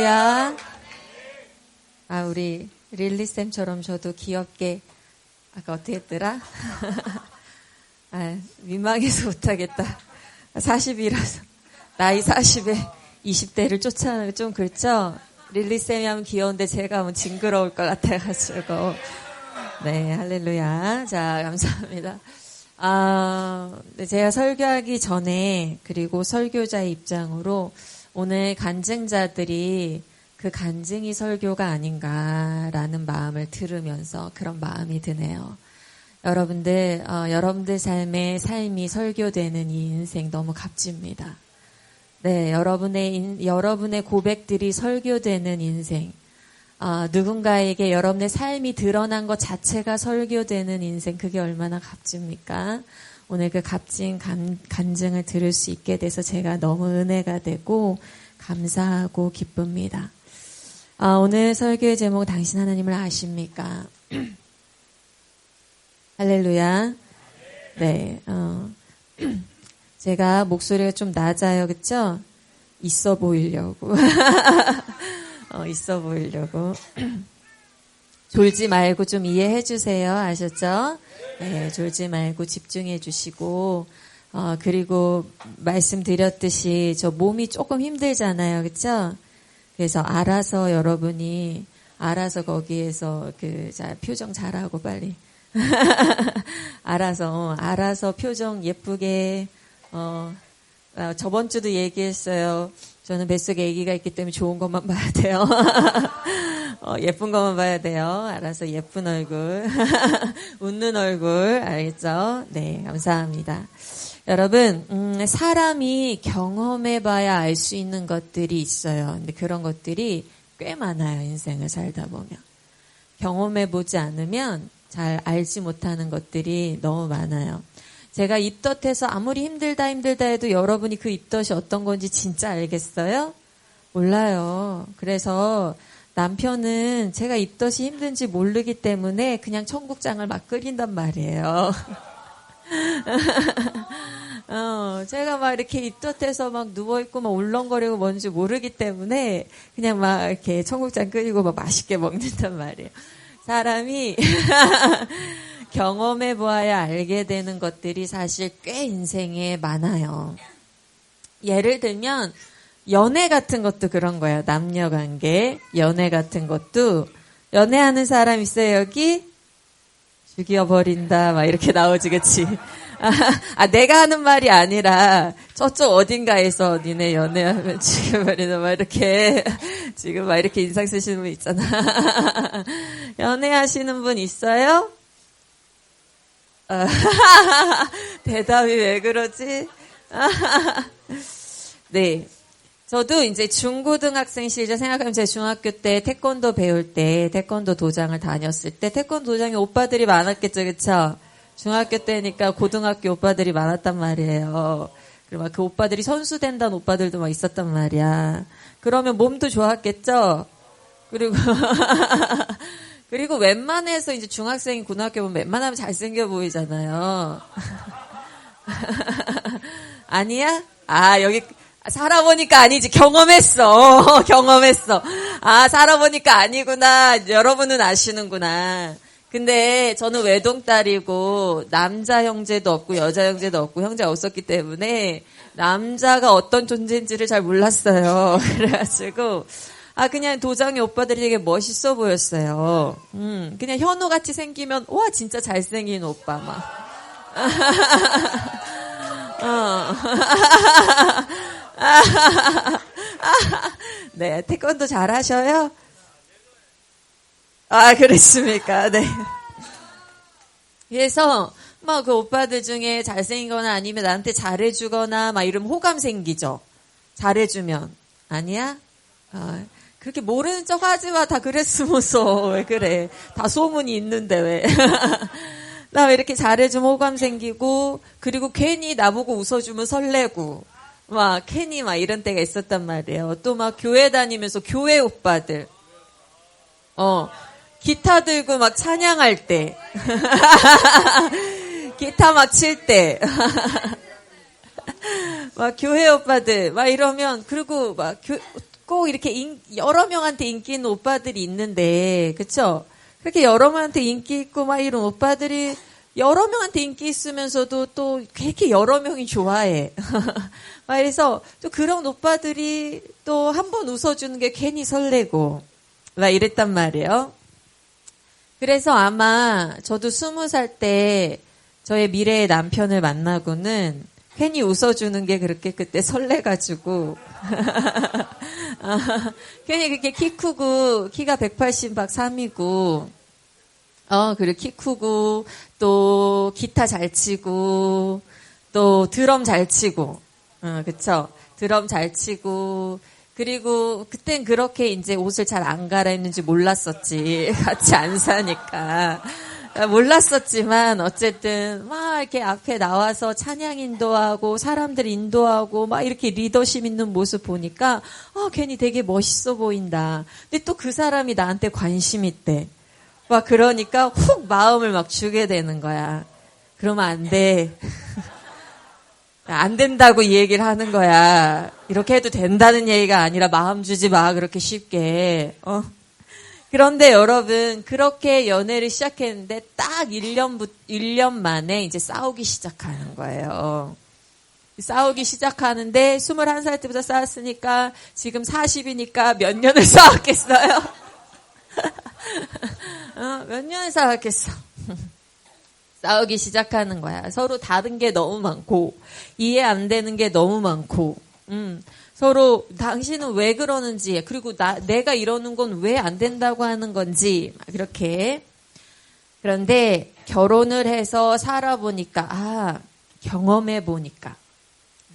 할렐루야. 우리 릴리쌤처럼 저도 귀엽게, 아까 어떻게 했더라? 민망해서 못하겠다. 40이라서. 나이 40에 20대를 쫓아가는 좀 그렇죠? 릴리쌤이 하면 귀여운데 제가 하면 징그러울 것 같아가지고. 네, 할렐루야. 자, 감사합니다. 네, 제가 설교하기 전에, 그리고 설교자의 입장으로 오늘 간증자들이 그 간증이 설교가 아닌가라는 마음을 들으면서 그런 마음이 드네요. 여러분들 삶의 삶이 설교되는 이 인생 너무 값집니다. 네, 여러분의 고백들이 설교되는 인생, 누군가에게 여러분의 삶이 드러난 것 자체가 설교되는 인생, 그게 얼마나 값집니까? 오늘 그 값진 간증을 들을 수 있게 돼서 제가 너무 은혜가 되고 감사하고 기쁩니다. 오늘 설교의 제목, 당신 하나님을 아십니까? 할렐루야. 네, 제가 목소리가 좀 낮아요, 그쵸? 있어 보이려고. 있어 보이려고. 졸지 말고 좀 이해해 주세요. 아셨죠? 네, 졸지 말고 집중해 주시고, 그리고 말씀드렸듯이 저 몸이 조금 힘들잖아요. 그쵸? 그래서 여러분이 알아서 거기에서 표정 잘하고 빨리. 알아서 표정 예쁘게, 저번 주도 얘기했어요. 저는 뱃속에 아기가 있기 때문에 좋은 것만 봐야 돼요. 예쁜 것만 봐야 돼요. 알아서 예쁜 얼굴, 웃는 얼굴, 알겠죠? 네, 감사합니다. 여러분, 사람이 경험해봐야 알 수 있는 것들이 있어요. 근데 그런 것들이 꽤 많아요. 인생을 살다 보면. 경험해보지 않으면 잘 알지 못하는 것들이 너무 많아요. 제가 입덧해서 아무리 힘들다 해도 여러분이 그 입덧이 어떤 건지 진짜 알겠어요? 몰라요. 그래서 남편은 제가 입덧이 힘든지 모르기 때문에 그냥 청국장을 막 끓인단 말이에요. 제가 막 이렇게 입덧해서 막 누워있고 막 울렁거리고 뭔지 모르기 때문에 그냥 막 이렇게 청국장 끓이고 막 맛있게 먹는단 말이에요. 사람이 경험해 보아야 알게 되는 것들이 사실 꽤 인생에 많아요. 예를 들면 연애 같은 것도 그런 거예요. 남녀 관계, 연애 같은 것도. 연애하는 사람 있어요, 여기? 죽여버린다 막 이렇게 나오지, 그치? 내가 하는 말이 아니라 저쪽 어딘가에서 니네 연애하면 죽여버린다 막 이렇게 지금 막 이렇게 인상 쓰시는 분 있잖아. 연애하시는 분 있어요? 대답이 왜 그러지? 네. 저도 이제 중고등학생 시절 생각하면 제 중학교 때 태권도 배울 때 태권도 도장을 다녔을 때 태권도 도장에 오빠들이 많았겠죠, 그쵸? 중학교 때니까 고등학교 오빠들이 많았단 말이에요. 그리고 막 그 오빠들이 선수 된다는 오빠들도 막 있었단 말이야. 그러면 몸도 좋았겠죠? 그리고 웬만해서 이제 중학생이 고등학교 보면 웬만하면 잘생겨 보이잖아요. 아니야? 여기 살아보니까 아니지. 경험했어. 살아보니까 아니구나. 여러분은 아시는구나. 근데 저는 외동딸이고 남자 형제도 없고 여자 형제도 없고 형제가 없었기 때문에 남자가 어떤 존재인지를 잘 몰랐어요. 그래가지고 그냥 도장의 오빠들이 되게 멋있어 보였어요. 그냥 현우같이 생기면 와 진짜 잘생긴 오빠 막. 네, 태권도 잘하셔요? 그렇습니까? 네. 그래서 막 그 오빠들 중에 잘생기거나 아니면 나한테 잘해주거나 막 이러면 호감 생기죠. 잘해주면. 아니야? 그렇게 모르는 척 하지 마. 다 그랬으면서. 왜 그래? 다 소문이 있는데 왜? 나 왜 이렇게 잘해주면 호감 생기고, 그리고 괜히 나보고 웃어주면 설레고, 막 괜히 막 이런 때가 있었단 말이에요. 또 막 교회 다니면서 교회 오빠들. 기타 들고 막 찬양할 때. 기타 막 칠 때. 막 교회 오빠들 막 이러면, 그리고 막 꼭 이렇게 여러 명한테 인기 있는 오빠들이 있는데, 그쵸? 그렇게 여러 명한테 인기 있고 막 이런 오빠들이 여러 명한테 인기 있으면서도 또 그렇게 여러 명이 좋아해. 막 그래서 또 그런 오빠들이 또 한 번 웃어주는 게 괜히 설레고, 막 이랬단 말이에요. 그래서 아마 저도 20살 때 저의 미래의 남편을 만나고는 괜히 웃어주는 게 그렇게 그때 설레가지고 괜히 그렇게 키 크고 키가 183이고 그리고 키 크고 또 기타 잘 치고 또 드럼 잘 치고 그쵸? 드럼 잘 치고 그리고 그땐 그렇게 이제 옷을 잘 안 갈아입는지 몰랐었지. 같이 안 사니까. 몰랐었지만 어쨌든 막 이렇게 앞에 나와서 찬양 인도하고 사람들 인도하고 막 이렇게 리더십 있는 모습 보니까 괜히 되게 멋있어 보인다. 근데 또 그 사람이 나한테 관심 있대. 막 그러니까 훅 마음을 막 주게 되는 거야. 그러면 안 돼. 안 된다고 이 얘기를 하는 거야. 이렇게 해도 된다는 얘기가 아니라 마음 주지 마 그렇게 쉽게. 그런데 여러분 그렇게 연애를 시작했는데 딱 1년 만에 이제 싸우기 시작하는 거예요. 싸우기 시작하는데 21살 때부터 싸웠으니까 지금 40이니까 몇 년을 싸웠겠어요? 몇 년을 싸웠겠어? 싸우기 시작하는 거야. 서로 다른 게 너무 많고 이해 안 되는 게 너무 많고 서로 당신은 왜 그러는지 그리고 내가 이러는 건 왜 안 된다고 하는 건지 이렇게. 그런데 결혼을 해서 살아보니까 경험해 보니까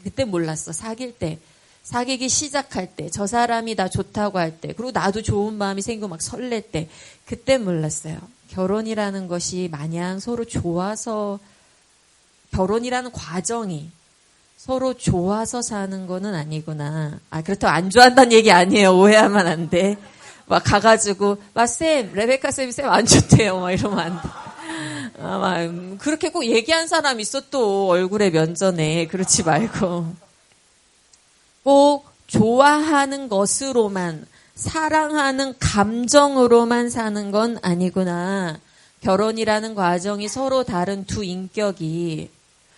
그때 몰랐어. 사귀기 시작할 때 저 사람이 나 좋다고 할 때 그리고 나도 좋은 마음이 생기고 막 설렐 때 그때 몰랐어요. 결혼이라는 것이 마냥 서로 좋아서 결혼이라는 과정이 서로 좋아서 사는 거는 아니구나. 그렇다고 안 좋아한다는 얘기 아니에요. 오해하면 안 돼. 막 가가지고, 레베카 쌤 안 좋대요. 막 이러면 안 돼. 그렇게 꼭 얘기한 사람 있어 또 얼굴에 면전에. 그렇지 말고. 꼭 좋아하는 것으로만, 사랑하는 감정으로만 사는 건 아니구나. 결혼이라는 과정이 서로 다른 두 인격이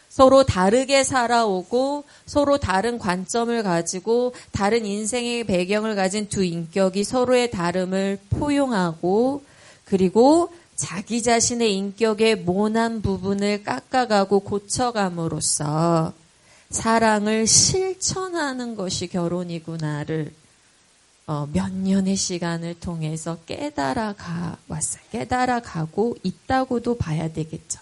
서로 다르게 살아오고 서로 다른 관점을 가지고 다른 인생의 배경을 가진 두 인격이 서로의 다름을 포용하고 그리고 자기 자신의 인격의 모난 부분을 깎아가고 고쳐감으로써 사랑을 실천하는 것이 결혼이구나를 몇 년의 시간을 통해서 왔어요. 깨달아가고 있다고도 봐야 되겠죠.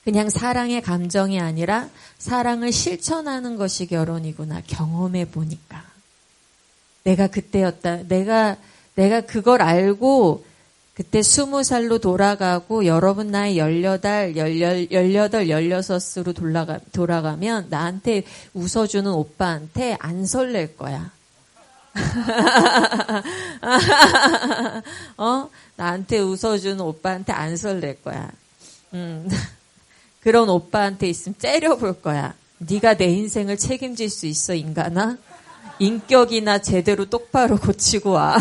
그냥 사랑의 감정이 아니라 사랑을 실천하는 것이 결혼이구나. 경험해 보니까. 내가 그때였다. 내가 그걸 알고 그때 20살로 돌아가고 여러분 나이 18, 16으로 돌아가면 나한테 웃어주는 오빠한테 안 설렐 거야. 나한테 웃어주는 오빠한테 안 설렐 거야. 그런 오빠한테 있으면 째려볼 거야. 네가 내 인생을 책임질 수 있어, 인간아? 인격이나 제대로 똑바로 고치고 와.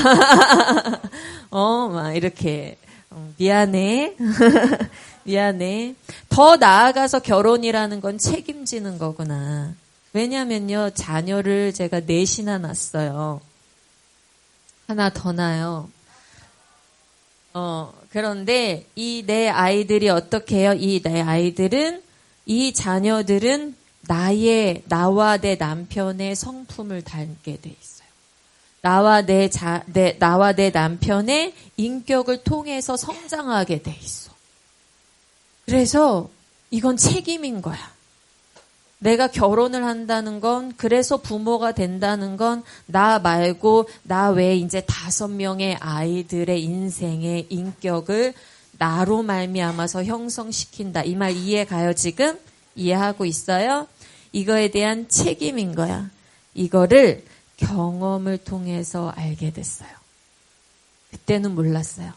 막 이렇게. 미안해. 미안해. 더 나아가서 결혼이라는 건 책임지는 거구나. 왜냐면요, 자녀를 제가 넷이나 낳았어요. 하나 더 낳아요. 그런데 이 내 아이들이 어떻게 해요? 이 내 아이들은, 이 자녀들은 나와 내 남편의 성품을 닮게 돼 있어요. 나와 내 남편의 인격을 통해서 성장하게 돼 있어. 그래서 이건 책임인 거야. 내가 결혼을 한다는 건, 그래서 부모가 된다는 건 나 말고 나 외에 이제 5명의 아이들의 인생의 인격을 나로 말미암아서 형성시킨다. 이 말 이해 가요 지금? 이해하고 있어요? 이거에 대한 책임인 거야. 이거를 경험을 통해서 알게 됐어요. 그때는 몰랐어요.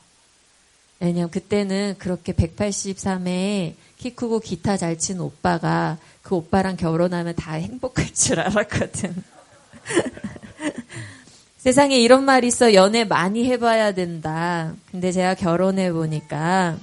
왜냐면 그때는 그렇게 183에 키 크고 기타 잘 치는 오빠가 그 오빠랑 결혼하면 다 행복할 줄 알았거든. 세상에 이런 말이 있어. 연애 많이 해봐야 된다. 근데 제가 결혼해 보니까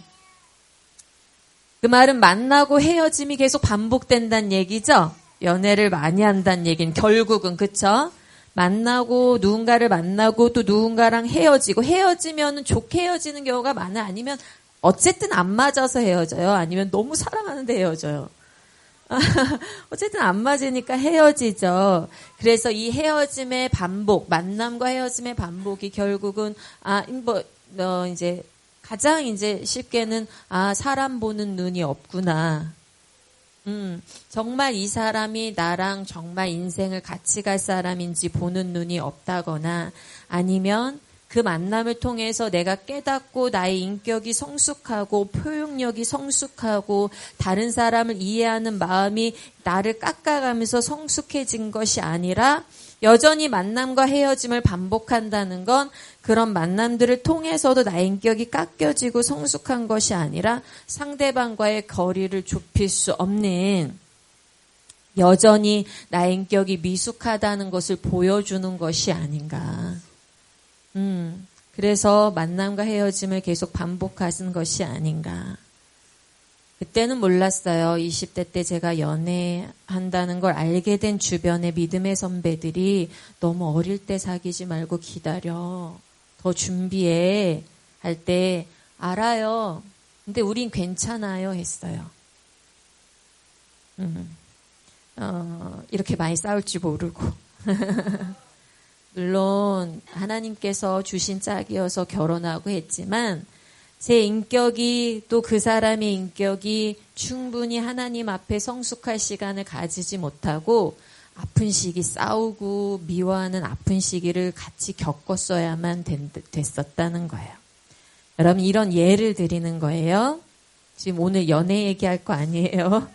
그 말은 만나고 헤어짐이 계속 반복된다는 얘기죠. 연애를 많이 한다는 얘기는 결국은 그쵸? 누군가를 만나고 또 누군가랑 헤어지면 좋게 헤어지는 경우가 많아. 아니면 어쨌든 안 맞아서 헤어져요. 아니면 너무 사랑하는데 헤어져요. 어쨌든 안 맞으니까 헤어지죠. 그래서 이 헤어짐의 반복, 만남과 헤어짐의 반복이 결국은 이제 가장 이제 쉽게는 사람 보는 눈이 없구나. 정말 이 사람이 나랑 정말 인생을 같이 갈 사람인지 보는 눈이 없다거나 아니면 그 만남을 통해서 내가 깨닫고 나의 인격이 성숙하고 표현력이 성숙하고 다른 사람을 이해하는 마음이 나를 깎아가면서 성숙해진 것이 아니라 여전히 만남과 헤어짐을 반복한다는 건 그런 만남들을 통해서도 나의 인격이 깎여지고 성숙한 것이 아니라 상대방과의 거리를 좁힐 수 없는 여전히 나의 인격이 미숙하다는 것을 보여주는 것이 아닌가. 그래서 만남과 헤어짐을 계속 반복하는 것이 아닌가. 그때는 몰랐어요. 20대 때 제가 연애한다는 걸 알게 된 주변의 믿음의 선배들이 너무 어릴 때 사귀지 말고 기다려. 더 준비해. 할 때 알아요. 근데 우린 괜찮아요. 했어요. 이렇게 많이 싸울지 모르고. 물론 하나님께서 주신 짝이어서 결혼하고 했지만 제 인격이 또 그 사람의 인격이 충분히 하나님 앞에 성숙할 시간을 가지지 못하고 아픈 시기 싸우고 미워하는 아픈 시기를 같이 겪었어야만 됐었다는 거예요. 여러분 이런 예를 드리는 거예요. 지금 오늘 연애 얘기할 거 아니에요.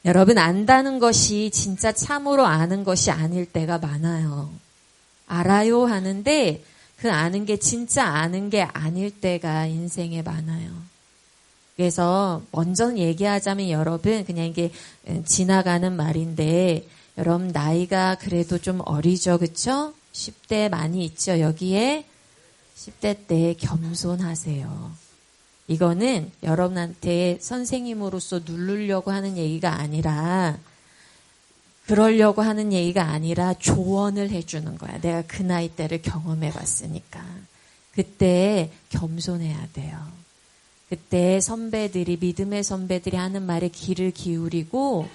여러분 안다는 것이 진짜 참으로 아는 것이 아닐 때가 많아요. 알아요 하는데 그 아는 게 진짜 아는 게 아닐 때가 인생에 많아요. 그래서 먼저 얘기하자면 여러분 그냥 이게 지나가는 말인데 여러분 나이가 그래도 좀 어리죠. 그렇죠? 10대 많이 있죠. 여기에 10대 때 겸손하세요. 이거는 여러분한테 선생님으로서 누르려고 하는 얘기가 아니라 그러려고 하는 얘기가 아니라 조언을 해주는 거야. 내가 그 나이 때를 경험해 봤으니까. 그때 겸손해야 돼요. 그때 선배들이 믿음의 선배들이 하는 말에 귀를 기울이고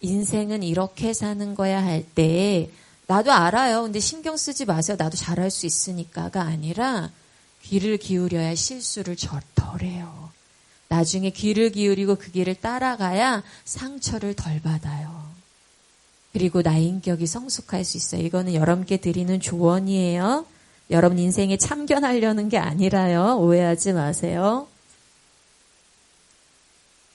인생은 이렇게 사는 거야 할 때 나도 알아요. 근데 신경 쓰지 마세요. 나도 잘할 수 있으니까가 아니라 귀를 기울여야 실수를 덜해요. 나중에 귀를 기울이고 그 길을 따라가야 상처를 덜 받아요. 그리고 나의 인격이 성숙할 수 있어요. 이거는 여러분께 드리는 조언이에요. 여러분 인생에 참견하려는 게 아니라요. 오해하지 마세요.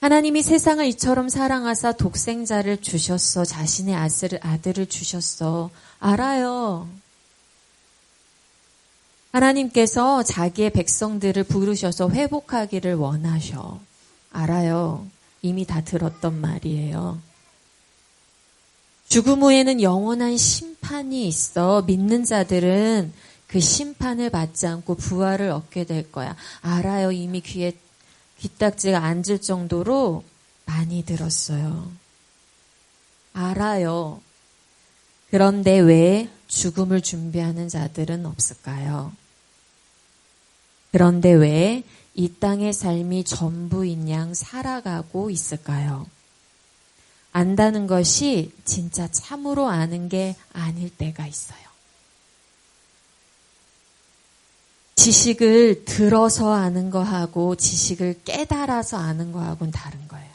하나님이 세상을 이처럼 사랑하사 독생자를 주셨어. 자신의 아들을 주셨어. 알아요. 하나님께서 자기의 백성들을 부르셔서 회복하기를 원하셔. 알아요. 이미 다 들었던 말이에요. 죽음 후에는 영원한 심판이 있어. 믿는 자들은 그 심판을 받지 않고 부활을 얻게 될 거야. 알아요. 이미 귀에 귀딱지가 앉을 정도로 많이 들었어요. 알아요. 그런데 왜 죽음을 준비하는 자들은 없을까요? 그런데 왜 이 땅의 삶이 전부인 양 살아가고 있을까요? 안다는 것이 진짜 참으로 아는 게 아닐 때가 있어요. 지식을 들어서 아는 거하고 지식을 깨달아서 아는 거하고는 다른 거예요.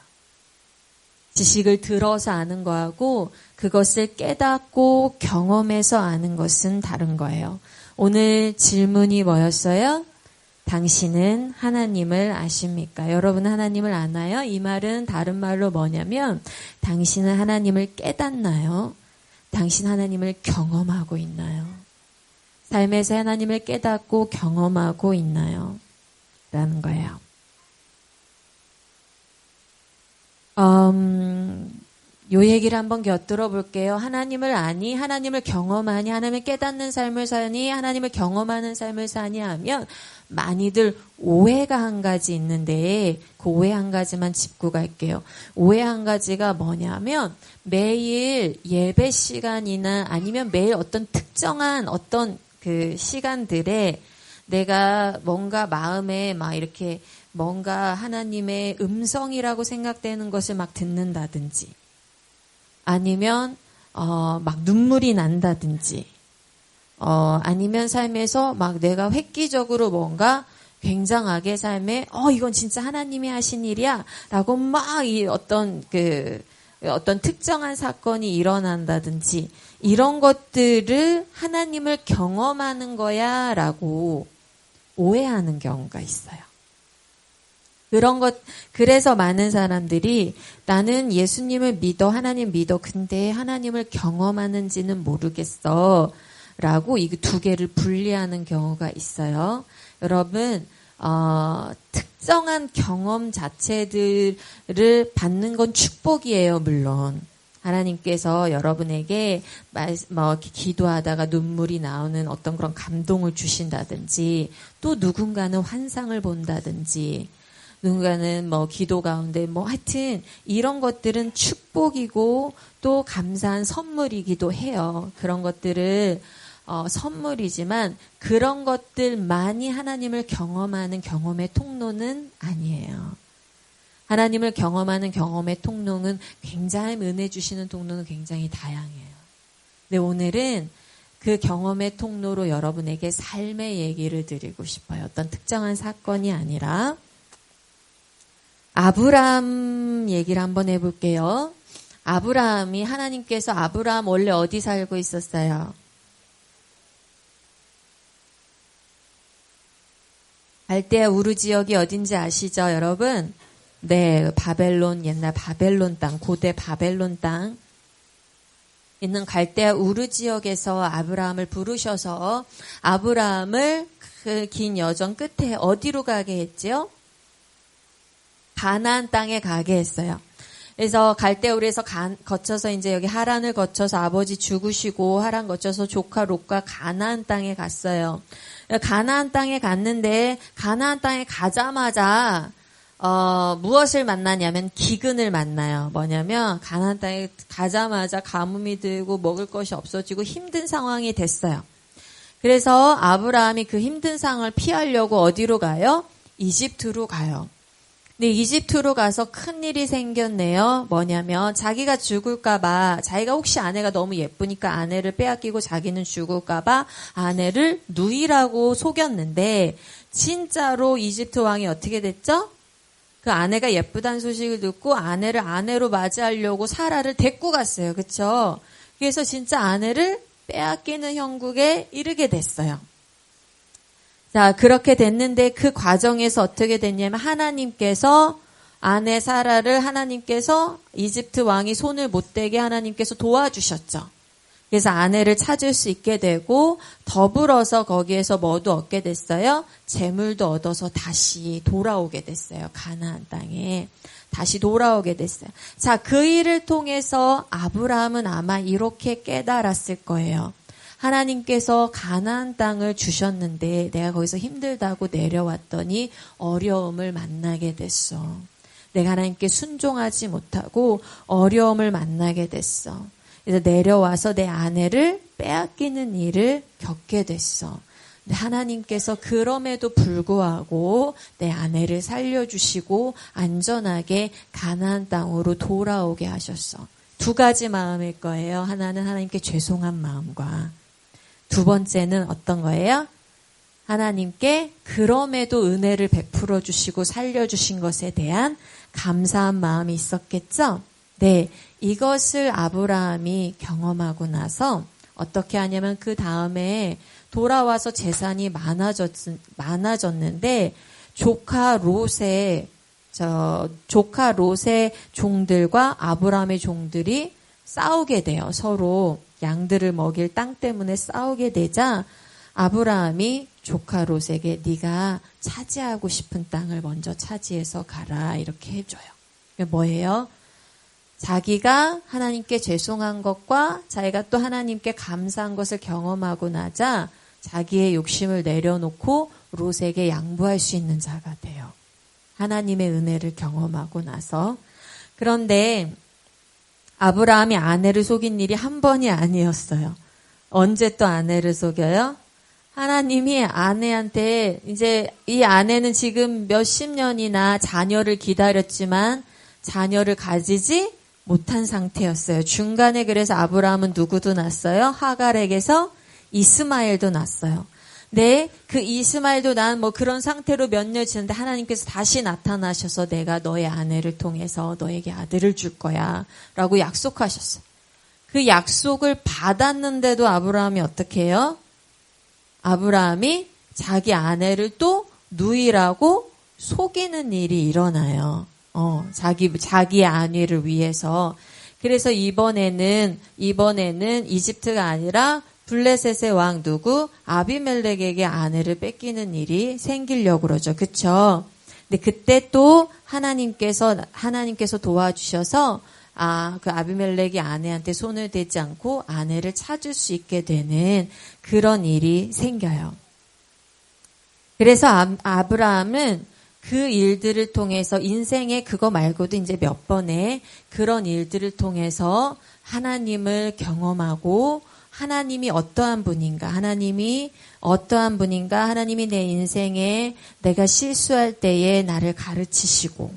지식을 들어서 아는 거하고 그것을 깨닫고 경험해서 아는 것은 다른 거예요. 오늘 질문이 뭐였어요? 당신은 하나님을 아십니까? 여러분 하나님을 아나요? 이 말은 다른 말로 뭐냐면 당신은 하나님을 깨닫나요? 당신 하나님을 경험하고 있나요? 삶에서 하나님을 깨닫고 경험하고 있나요? 라는 거예요. 요 얘기를 한번 곁들여 볼게요. 하나님을 아니, 하나님을 경험하니, 하나님을 깨닫는 삶을 사니, 하나님을 경험하는 삶을 사니 하면 많이들 오해가 한 가지 있는데 그 오해 한 가지만 짚고 갈게요. 오해 한 가지가 뭐냐면 매일 예배 시간이나 아니면 매일 어떤 특정한 어떤 그 시간들에 내가 뭔가 마음에 막 이렇게 뭔가 하나님의 음성이라고 생각되는 것을 막 듣는다든지 아니면 막 눈물이 난다든지 아니면 삶에서 막 내가 획기적으로 뭔가 굉장하게 삶에 이건 진짜 하나님이 하신 일이야 라고 막 이 어떤 특정한 사건이 일어난다든지 이런 것들을 하나님을 경험하는 거야 라고 오해하는 경우가 있어요. 그래서 많은 사람들이 나는 예수님을 믿어, 하나님 믿어. 근데 하나님을 경험하는지는 모르겠어. 라고 이 두 개를 분리하는 경우가 있어요. 여러분, 특정한 경험 자체들을 받는 건 축복이에요, 물론. 하나님께서 여러분에게 기도하다가 눈물이 나오는 어떤 그런 감동을 주신다든지 또 누군가는 환상을 본다든지 누군가는 기도 가운데 하여튼 이런 것들은 축복이고 또 감사한 선물이기도 해요. 그런 것들을 선물이지만 그런 것들만이 하나님을 경험하는 경험의 통로는 아니에요. 하나님을 경험하는 경험의 통로는 굉장히 은혜 주시는 통로는 굉장히 다양해요. 근데 오늘은 그 경험의 통로로 여러분에게 삶의 얘기를 드리고 싶어요. 어떤 특정한 사건이 아니라 아브라함 얘기를 한번 해볼게요. 아브라함이 하나님께서 아브라함 원래 어디 살고 있었어요? 갈대아 우르 지역이 어딘지 아시죠, 여러분? 네, 바벨론, 옛날 바벨론 땅, 고대 바벨론 땅 있는 갈대아 우르 지역에서 아브라함을 부르셔서 아브라함을 그 긴 여정 끝에 어디로 가게 했지요? 가나안 땅에 가게 했어요. 그래서 갈대우르에서 거쳐서 이제 여기 하란을 거쳐서 아버지 죽으시고 하란 거쳐서 조카 롯과 가나안 땅에 갔어요. 가나안 땅에 갔는데 가나안 땅에 가자마자 무엇을 만나냐면 기근을 만나요. 뭐냐면 가나안 땅에 가자마자 가뭄이 들고 먹을 것이 없어지고 힘든 상황이 됐어요. 그래서 아브라함이 그 힘든 상황을 피하려고 어디로 가요? 이집트로 가요. 근데 이집트로 가서 큰일이 생겼네요. 뭐냐면 자기가 죽을까봐 자기가 혹시 아내가 너무 예쁘니까 아내를 빼앗기고 자기는 죽을까봐 아내를 누이라고 속였는데 진짜로 이집트 왕이 어떻게 됐죠? 그 아내가 예쁘다는 소식을 듣고 아내를 아내로 맞이하려고 사라를 데리고 갔어요. 그렇죠? 그래서 진짜 아내를 빼앗기는 형국에 이르게 됐어요. 자, 그렇게 됐는데 그 과정에서 어떻게 됐냐면 하나님께서 아내 사라를 하나님께서 이집트 왕이 손을 못 대게 하나님께서 도와주셨죠. 그래서 아내를 찾을 수 있게 되고 더불어서 거기에서 뭐도 얻게 됐어요? 재물도 얻어서 다시 돌아오게 됐어요. 가나안 땅에 다시 돌아오게 됐어요. 자, 그 일을 통해서 아브라함은 아마 이렇게 깨달았을 거예요. 하나님께서 가나안 땅을 주셨는데 내가 거기서 힘들다고 내려왔더니 어려움을 만나게 됐어. 내가 하나님께 순종하지 못하고 어려움을 만나게 됐어. 그래서 내려와서 내 아내를 빼앗기는 일을 겪게 됐어. 근데 하나님께서 그럼에도 불구하고 내 아내를 살려주시고 안전하게 가나안 땅으로 돌아오게 하셨어. 두 가지 마음일 거예요. 하나는 하나님께 죄송한 마음과 두 번째는 어떤 거예요? 하나님께 그럼에도 은혜를 베풀어 주시고 살려주신 것에 대한 감사한 마음이 있었겠죠? 네, 이것을 아브라함이 경험하고 나서 어떻게 하냐면 그 다음에 돌아와서 재산이 많아졌는데 조카 롯의 종들과 아브라함의 종들이 싸우게 돼요. 서로 양들을 먹일 땅 때문에 싸우게 되자 아브라함이 조카 롯에게 네가 차지하고 싶은 땅을 먼저 차지해서 가라 이렇게 해줘요. 뭐예요? 자기가 하나님께 죄송한 것과 자기가 또 하나님께 감사한 것을 경험하고 나자 자기의 욕심을 내려놓고 롯에게 양보할 수 있는 자가 돼요. 하나님의 은혜를 경험하고 나서. 그런데 아브라함이 아내를 속인 일이 한 번이 아니었어요. 언제 또 아내를 속여요? 하나님이 아내한테 이제 이 아내는 지금 몇십 년이나 자녀를 기다렸지만 자녀를 가지지 못한 상태였어요. 중간에 그래서 아브라함은 누구도 낳았어요? 하갈에게서 이스마엘도 낳았어요. 네, 그 이스마엘도 난 뭐 그런 상태로 몇 년 지났는데 하나님께서 다시 나타나셔서 내가 너의 아내를 통해서 너에게 아들을 줄 거야 라고 약속하셨어요. 그 약속을 받았는데도 아브라함이 어떻게 해요? 아브라함이 자기 아내를 또 누이라고 속이는 일이 일어나요. 자기의 안위를 위해서. 그래서 이번에는 이집트가 아니라 블레셋의 왕 누구? 아비멜렉에게 아내를 뺏기는 일이 생기려고 그러죠. 그쵸? 근데 그때 또 하나님께서 도와주셔서 그 아비멜렉이 아내한테 손을 대지 않고 아내를 찾을 수 있게 되는 그런 일이 생겨요. 그래서 아브라함은 그 일들을 통해서 인생에 그거 말고도 이제 몇 번의 그런 일들을 통해서 하나님을 경험하고 하나님이 어떠한 분인가, 하나님이 내 인생에 내가 실수할 때에 나를 가르치시고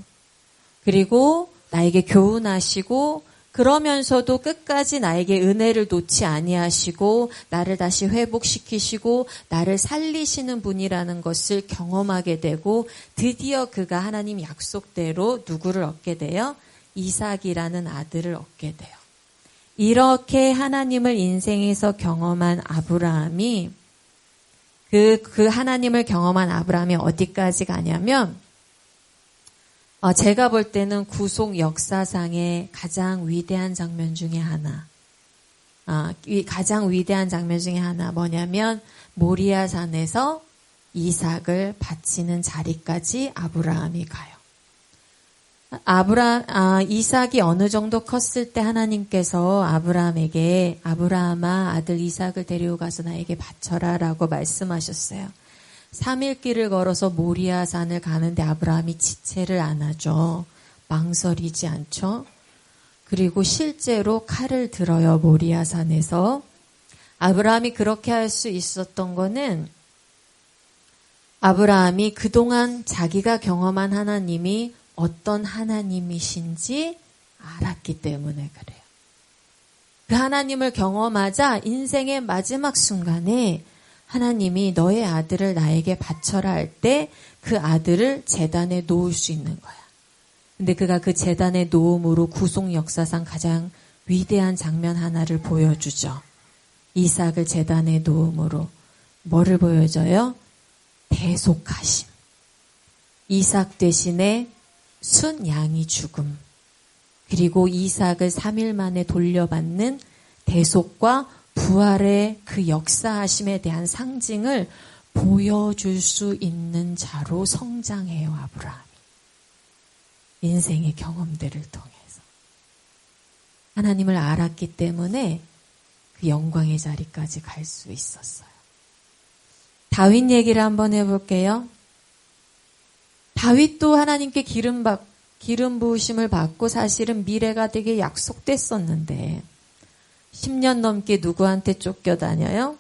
그리고 나에게 교훈하시고 그러면서도 끝까지 나에게 은혜를 놓지 아니하시고 나를 다시 회복시키시고 나를 살리시는 분이라는 것을 경험하게 되고 드디어 그가 하나님 약속대로 누구를 얻게 돼요? 이삭이라는 아들을 얻게 돼요. 이렇게 하나님을 인생에서 경험한 아브라함이 그 하나님을 경험한 아브라함이 어디까지 가냐면 제가 볼 때는 구속 역사상의 가장 위대한 장면 중에 하나. 가장 위대한 장면 중에 하나 뭐냐면 모리아 산에서 이삭을 바치는 자리까지 아브라함이 가요. 이삭이 어느 정도 컸을 때 하나님께서 아브라함에게 아브라함아 아들 이삭을 데려가서 나에게 바쳐라 라고 말씀하셨어요. 3일 길을 걸어서 모리아 산을 가는데 아브라함이 지체를 안 하죠. 망설이지 않죠. 그리고 실제로 칼을 들어요. 모리아 산에서. 아브라함이 그렇게 할 수 있었던 거는 아브라함이 그동안 자기가 경험한 하나님이 어떤 하나님이신지 알았기 때문에 그래요. 그 하나님을 경험하자 인생의 마지막 순간에 하나님이 너의 아들을 나에게 바쳐라 할 때 그 아들을 제단에 놓을 수 있는 거야. 근데 그가 그 제단에 놓음으로 구속 역사상 가장 위대한 장면 하나를 보여주죠. 이삭을 제단에 놓음으로 뭐를 보여줘요? 대속하심. 이삭 대신에 순 양이 죽음. 그리고 이삭을 3일 만에 돌려받는 대속과 부활의 그 역사하심에 대한 상징을 보여줄 수 있는 자로 성장해요, 아브라함이. 인생의 경험들을 통해서. 하나님을 알았기 때문에 그 영광의 자리까지 갈 수 있었어요. 다윗 얘기를 한번 해볼게요. 다윗도 하나님께 기름 부으심을 받고 사실은 미래가 되게 약속됐었는데 10년 넘게 누구한테 쫓겨다녀요?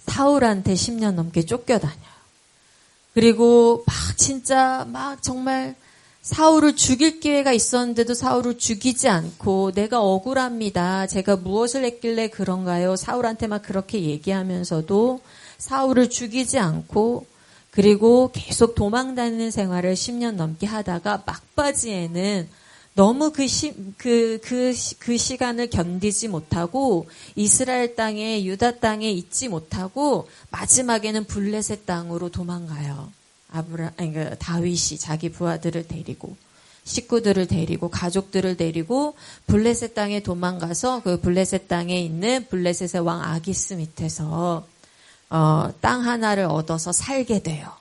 사울한테 10년 넘게 쫓겨다녀요. 그리고 막 정말 사울을 죽일 기회가 있었는데도 사울을 죽이지 않고 내가 억울합니다. 제가 무엇을 했길래 그런가요? 사울한테 막 그렇게 얘기하면서도 사울을 죽이지 않고 그리고 계속 도망다니는 생활을 10년 넘게 하다가 막바지에는 너무 그 시간을 견디지 못하고 이스라엘 땅에 유다 땅에 있지 못하고 마지막에는 블레셋 땅으로 도망가요. 다윗이 자기 부하들을 데리고 식구들을 데리고 가족들을 데리고 블레셋 땅에 도망가서 그 블레셋 땅에 있는 블레셋의 왕 아기스 밑에서 땅 하나를 얻어서 살게 돼요.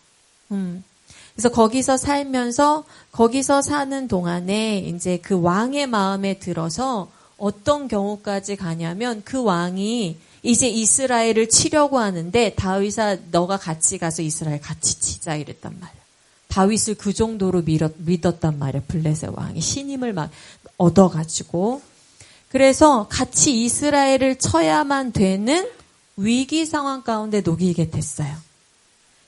그래서 거기서 살면서 거기서 사는 동안에 이제 그 왕의 마음에 들어서 어떤 경우까지 가냐면 그 왕이 이제 이스라엘을 치려고 하는데 다윗아 너가 같이 가서 이스라엘 같이 치자 이랬단 말이야. 다윗을 그 정도로 믿었단 말이야. 블레셋 왕이 신임을 막 얻어가지고. 그래서 같이 이스라엘을 쳐야만 되는 위기 상황 가운데 놓이게 됐어요.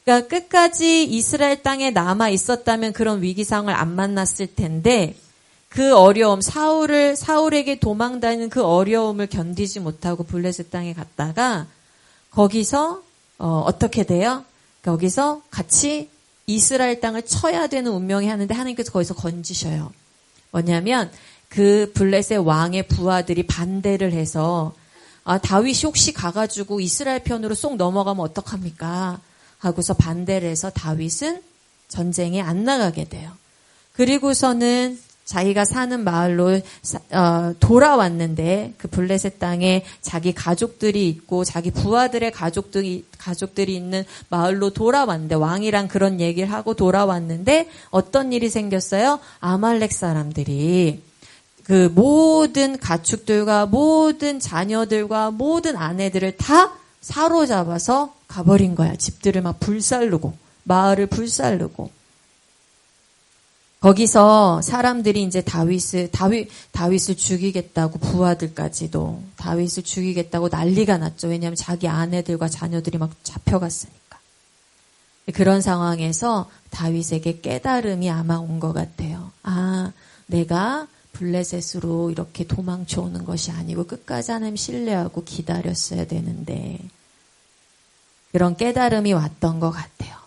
그러니까 끝까지 이스라엘 땅에 남아 있었다면 그런 위기 상황을 안 만났을 텐데 그 어려움, 사울에게 도망다니는 그 어려움을 견디지 못하고 블레셋 땅에 갔다가 거기서 어떻게 돼요? 거기서 같이 이스라엘 땅을 쳐야 되는 운명이 하는데 하나님께서 거기서 건지셔요. 뭐냐면 그 블레셋 왕의 부하들이 반대를 해서 다윗이 혹시 가가지고 이스라엘 편으로 쏙 넘어가면 어떡합니까? 하고서 반대를 해서 다윗은 전쟁에 안 나가게 돼요. 그리고서는 자기가 사는 마을로 돌아왔는데 그 블레셋 땅에 자기 가족들이 있고 자기 부하들의 가족들이 있는 마을로 돌아왔는데 왕이랑 그런 얘기를 하고 돌아왔는데 어떤 일이 생겼어요? 아말렉 사람들이 그 모든 가축들과 모든 자녀들과 모든 아내들을 다 사로잡아서 가버린 거야. 집들을 막 불살르고 마을을 불살르고 거기서 사람들이 이제 다윗을 죽이겠다고 부하들까지도 다윗을 죽이겠다고 난리가 났죠. 왜냐하면 자기 아내들과 자녀들이 막 잡혀갔으니까. 그런 상황에서 다윗에게 깨달음이 아마 온 것 같아요. 내가 블레셋으로 이렇게 도망쳐 오는 것이 아니고 끝까지 하나님 신뢰하고 기다렸어야 되는데 그런 깨달음이 왔던 것 같아요.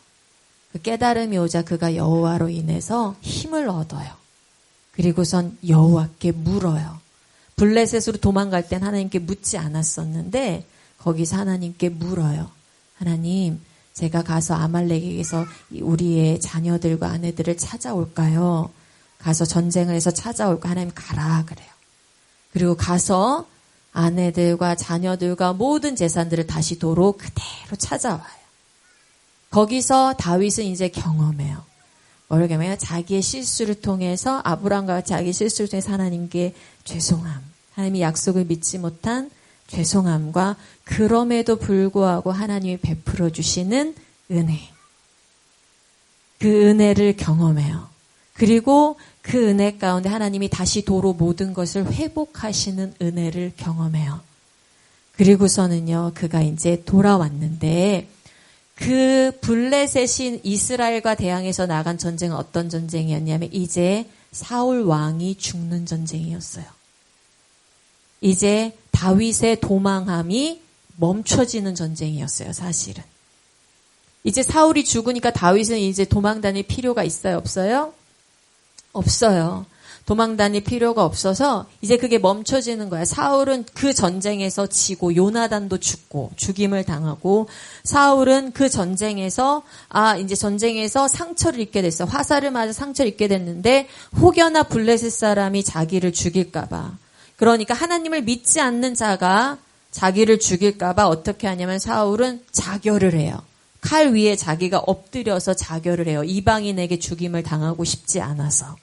그 깨달음이 오자 그가 여호와로 인해서 힘을 얻어요. 그리고선 여호와께 물어요. 블레셋으로 도망갈 땐 하나님께 묻지 않았었는데 거기서 하나님께 물어요. 하나님, 제가 가서 아말렉에게서 우리의 자녀들과 아내들을 찾아올까요? 가서 전쟁을 해서 찾아올까? 하나님 가라 그래요. 그리고 가서 아내들과 자녀들과 모든 재산들을 다시 도로 그대로 찾아와요. 거기서 다윗은 이제 경험해요. 뭐를 경험해요? 자기의 실수를 통해서 아브라함과 같이 자기 실수를 통해서 하나님께 죄송함. 하나님이 약속을 믿지 못한 죄송함과 그럼에도 불구하고 하나님이 베풀어 주시는 은혜. 그 은혜를 경험해요. 그리고 그 은혜 가운데 하나님이 다시 도로 모든 것을 회복하시는 은혜를 경험해요. 그리고서는요, 그가 이제 돌아왔는데 그 블레셋인 이스라엘과 대항해서 나간 전쟁은 어떤 전쟁이었냐면 이제 사울 왕이 죽는 전쟁이었어요. 이제 다윗의 도망함이 멈춰지는 전쟁이었어요, 사실은. 이제 사울이 죽으니까 다윗은 이제 도망 다닐 필요가 있어요, 없어요? 없어요. 도망 다닐 필요가 없어서 이제 그게 멈춰지는 거야. 사울은 그 전쟁에서 지고 요나단도 죽고 죽임을 당하고 사울은 그 전쟁에서 이제 전쟁에서 상처를 입게 됐어. 화살을 맞아 상처를 입게 됐는데 혹여나 블레셋 사람이 자기를 죽일까 봐. 그러니까 하나님을 믿지 않는 자가 자기를 죽일까 봐 어떻게 하냐면 사울은 자결을 해요. 칼 위에 자기가 엎드려서 자결을 해요. 이방인에게 죽임을 당하고 싶지 않아서.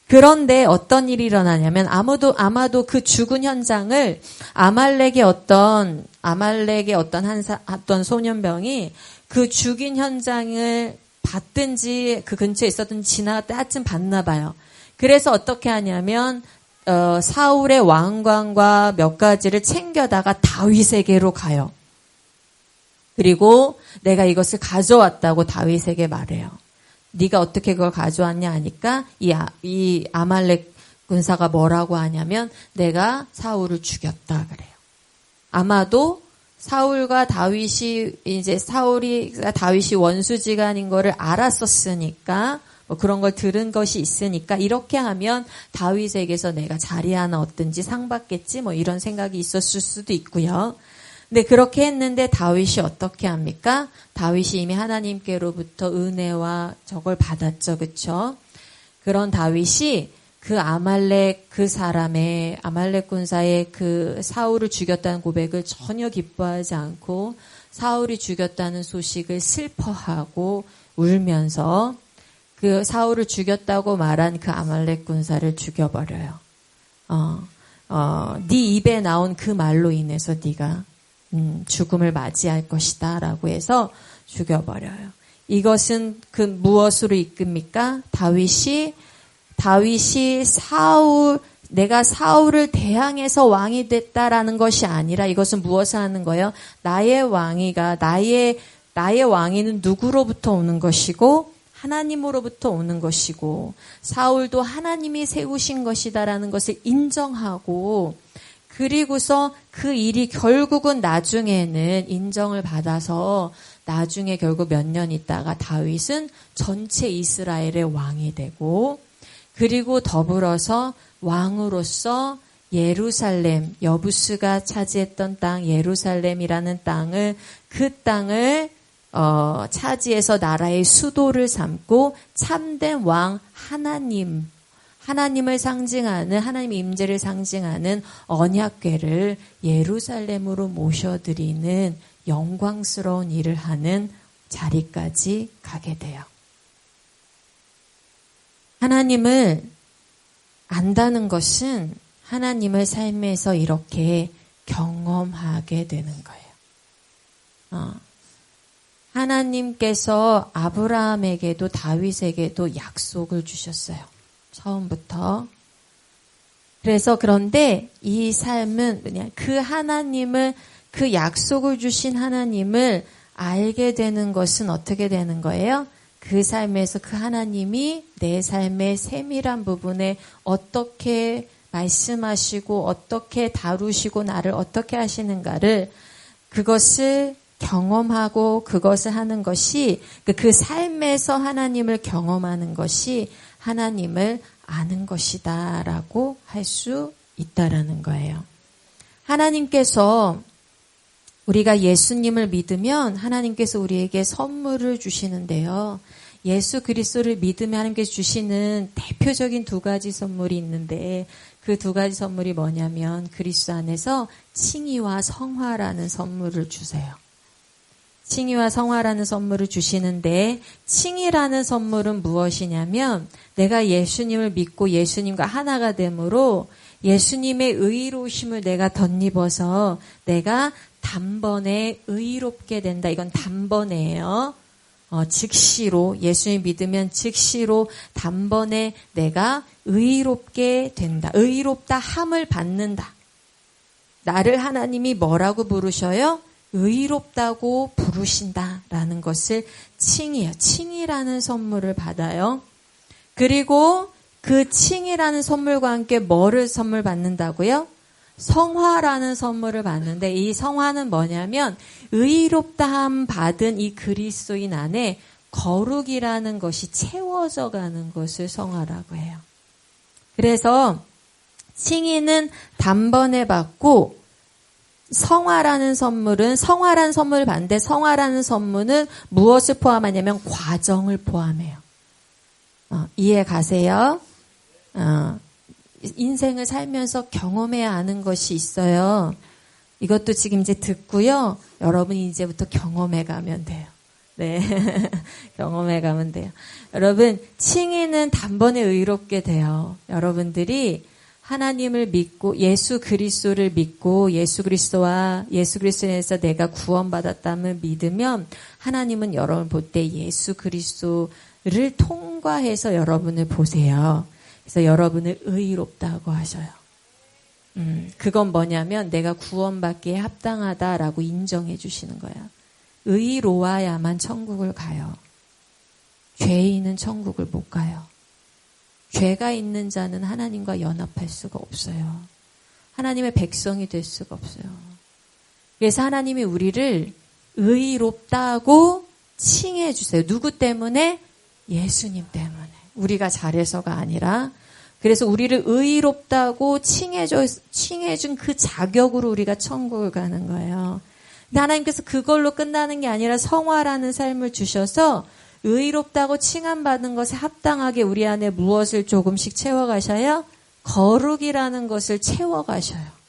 그런데 어떤 일이 일어나냐면 아마도 그 죽은 현장을 아말렉의 어떤 소년병이 그 죽인 현장을 봤든지 그 근처에 있었든지 지나갔다 하여튼 봤나 봐요. 그래서 어떻게 하냐면 사울의 왕관과 몇 가지를 챙겨다가 다윗에게로 가요. 그리고 내가 이것을 가져왔다고 다윗에게 말해요. 네가 어떻게 그걸 가져왔냐 하니까 이 아말렉 군사가 뭐라고 하냐면 내가 사울을 죽였다 그래요. 아마도 사울과 다윗이 이제 다윗이 원수지간인 거를 알았었으니까 뭐 그런 걸 들은 것이 있으니까 이렇게 하면 다윗에게서 내가 자리 하나 얻든지 상 받겠지 뭐 이런 생각이 있었을 수도 있고요. 근데 그렇게 했는데 다윗이 어떻게 합니까? 다윗이 이미 하나님께로부터 은혜와 저걸 받았죠. 그렇죠? 그런 다윗이 그 아말렉 그 사람의 아말렉 군사의 그 사울을 죽였다는 고백을 전혀 기뻐하지 않고 사울이 죽였다는 소식을 슬퍼하고 울면서 그 사울을 죽였다고 말한 그 아말렉 군사를 죽여버려요. 네 입에 나온 그 말로 인해서 네가 죽음을 맞이할 것이다 라고 해서 죽여버려요. 이것은 그 무엇으로 이끕니까? 다윗이 내가 사울을 대항해서 왕이 됐다라는 것이 아니라 이것은 무엇을 하는 거예요? 나의 왕위는 누구로부터 오는 것이고 하나님으로부터 오는 것이고 사울도 하나님이 세우신 것이다라는 것을 인정하고 그리고서 그 일이 결국은 나중에는 인정을 받아서 나중에 결국 몇 년 있다가 다윗은 전체 이스라엘의 왕이 되고 그리고 더불어서 왕으로서 예루살렘, 여부스가 차지했던 땅, 예루살렘이라는 그 땅을 차지해서 나라의 수도를 삼고 참된 왕 하나님을 상징하는 하나님의 임재를 상징하는 언약궤를 예루살렘으로 모셔드리는 영광스러운 일을 하는 자리까지 가게 돼요. 하나님을 안다는 것은 하나님을 삶에서 이렇게 경험하게 되는 거예요. 하나님께서 아브라함에게도 다윗에게도 약속을 주셨어요. 처음부터. 그래서 그런데 이 삶은 그 약속을 주신 하나님을 알게 되는 것은 어떻게 되는 거예요? 그 삶에서 그 하나님이 내 삶의 세밀한 부분에 어떻게 말씀하시고 어떻게 다루시고 나를 어떻게 하시는가를 그것을 경험하고 그것을 하는 것이 그 삶에서 하나님을 경험하는 것이 하나님을 아는 것이다라고 할 수 있다라는 거예요. 하나님께서 우리가 예수님을 믿으면 하나님께서 우리에게 선물을 주시는데요. 예수 그리스도를 믿으면 하나님께서 주시는 대표적인 두 가지 선물이 있는데 그 두 가지 선물이 뭐냐면 그리스도 안에서 칭의와 성화라는 선물을 주세요. 칭의와 성화라는 선물을 주시는데 칭의라는 선물은 무엇이냐면 내가 예수님을 믿고 예수님과 하나가 되므로 예수님의 의로우심을 내가 덧입어서 내가 단번에 의롭게 된다. 이건 단번에예요. 즉시로 예수님 믿으면 즉시로 단번에 내가 의롭게 된다. 의롭다 함을 받는다. 나를 하나님이 뭐라고 부르셔요? 의롭다고 부르신다라는 것을 칭의해요. 칭의라는 선물을 받아요. 그리고 그 칭의라는 선물과 함께 뭐를 선물 받는다고요? 성화라는 선물을 받는데 이 성화는 뭐냐면 의롭다함 받은 이 그리스도인 안에 거룩이라는 것이 채워져 가는 것을 성화라고 해요. 그래서 칭의는 단번에 받고 성화라는 선물을 받는데 성화라는 선물은 무엇을 포함하냐면 과정을 포함해요. 이해 가세요? 인생을 살면서 경험해야 하는 것이 있어요. 이것도 지금 이제 듣고요. 여러분이 이제부터 경험해 가면 돼요. 네. 경험해 가면 돼요. 여러분, 칭의는 단번에 의롭게 돼요. 여러분들이 하나님을 믿고 예수 그리스도를 믿고 예수 그리스도에서 내가 구원받았다면 믿으면 하나님은 여러분 볼 때 예수 그리스도를 통과해서 여러분을 보세요. 그래서 여러분을 의롭다고 하셔요. 그건 뭐냐면 내가 구원받기에 합당하다라고 인정해 주시는 거야. 의로워야만 천국을 가요. 죄인은 천국을 못 가요. 죄가 있는 자는 하나님과 연합할 수가 없어요. 하나님의 백성이 될 수가 없어요. 그래서 하나님이 우리를 의롭다고 칭해 주세요. 누구 때문에? 예수님 때문에. 우리가 잘해서가 아니라 그래서 우리를 의롭다고 칭해준 그 자격으로 우리가 천국을 가는 거예요. 근데 하나님께서 그걸로 끝나는 게 아니라 성화라는 삶을 주셔서 의롭다고 칭함받은 것에 합당하게 우리 안에 무엇을 조금씩 채워가셔요? 거룩이라는 것을 채워가셔요.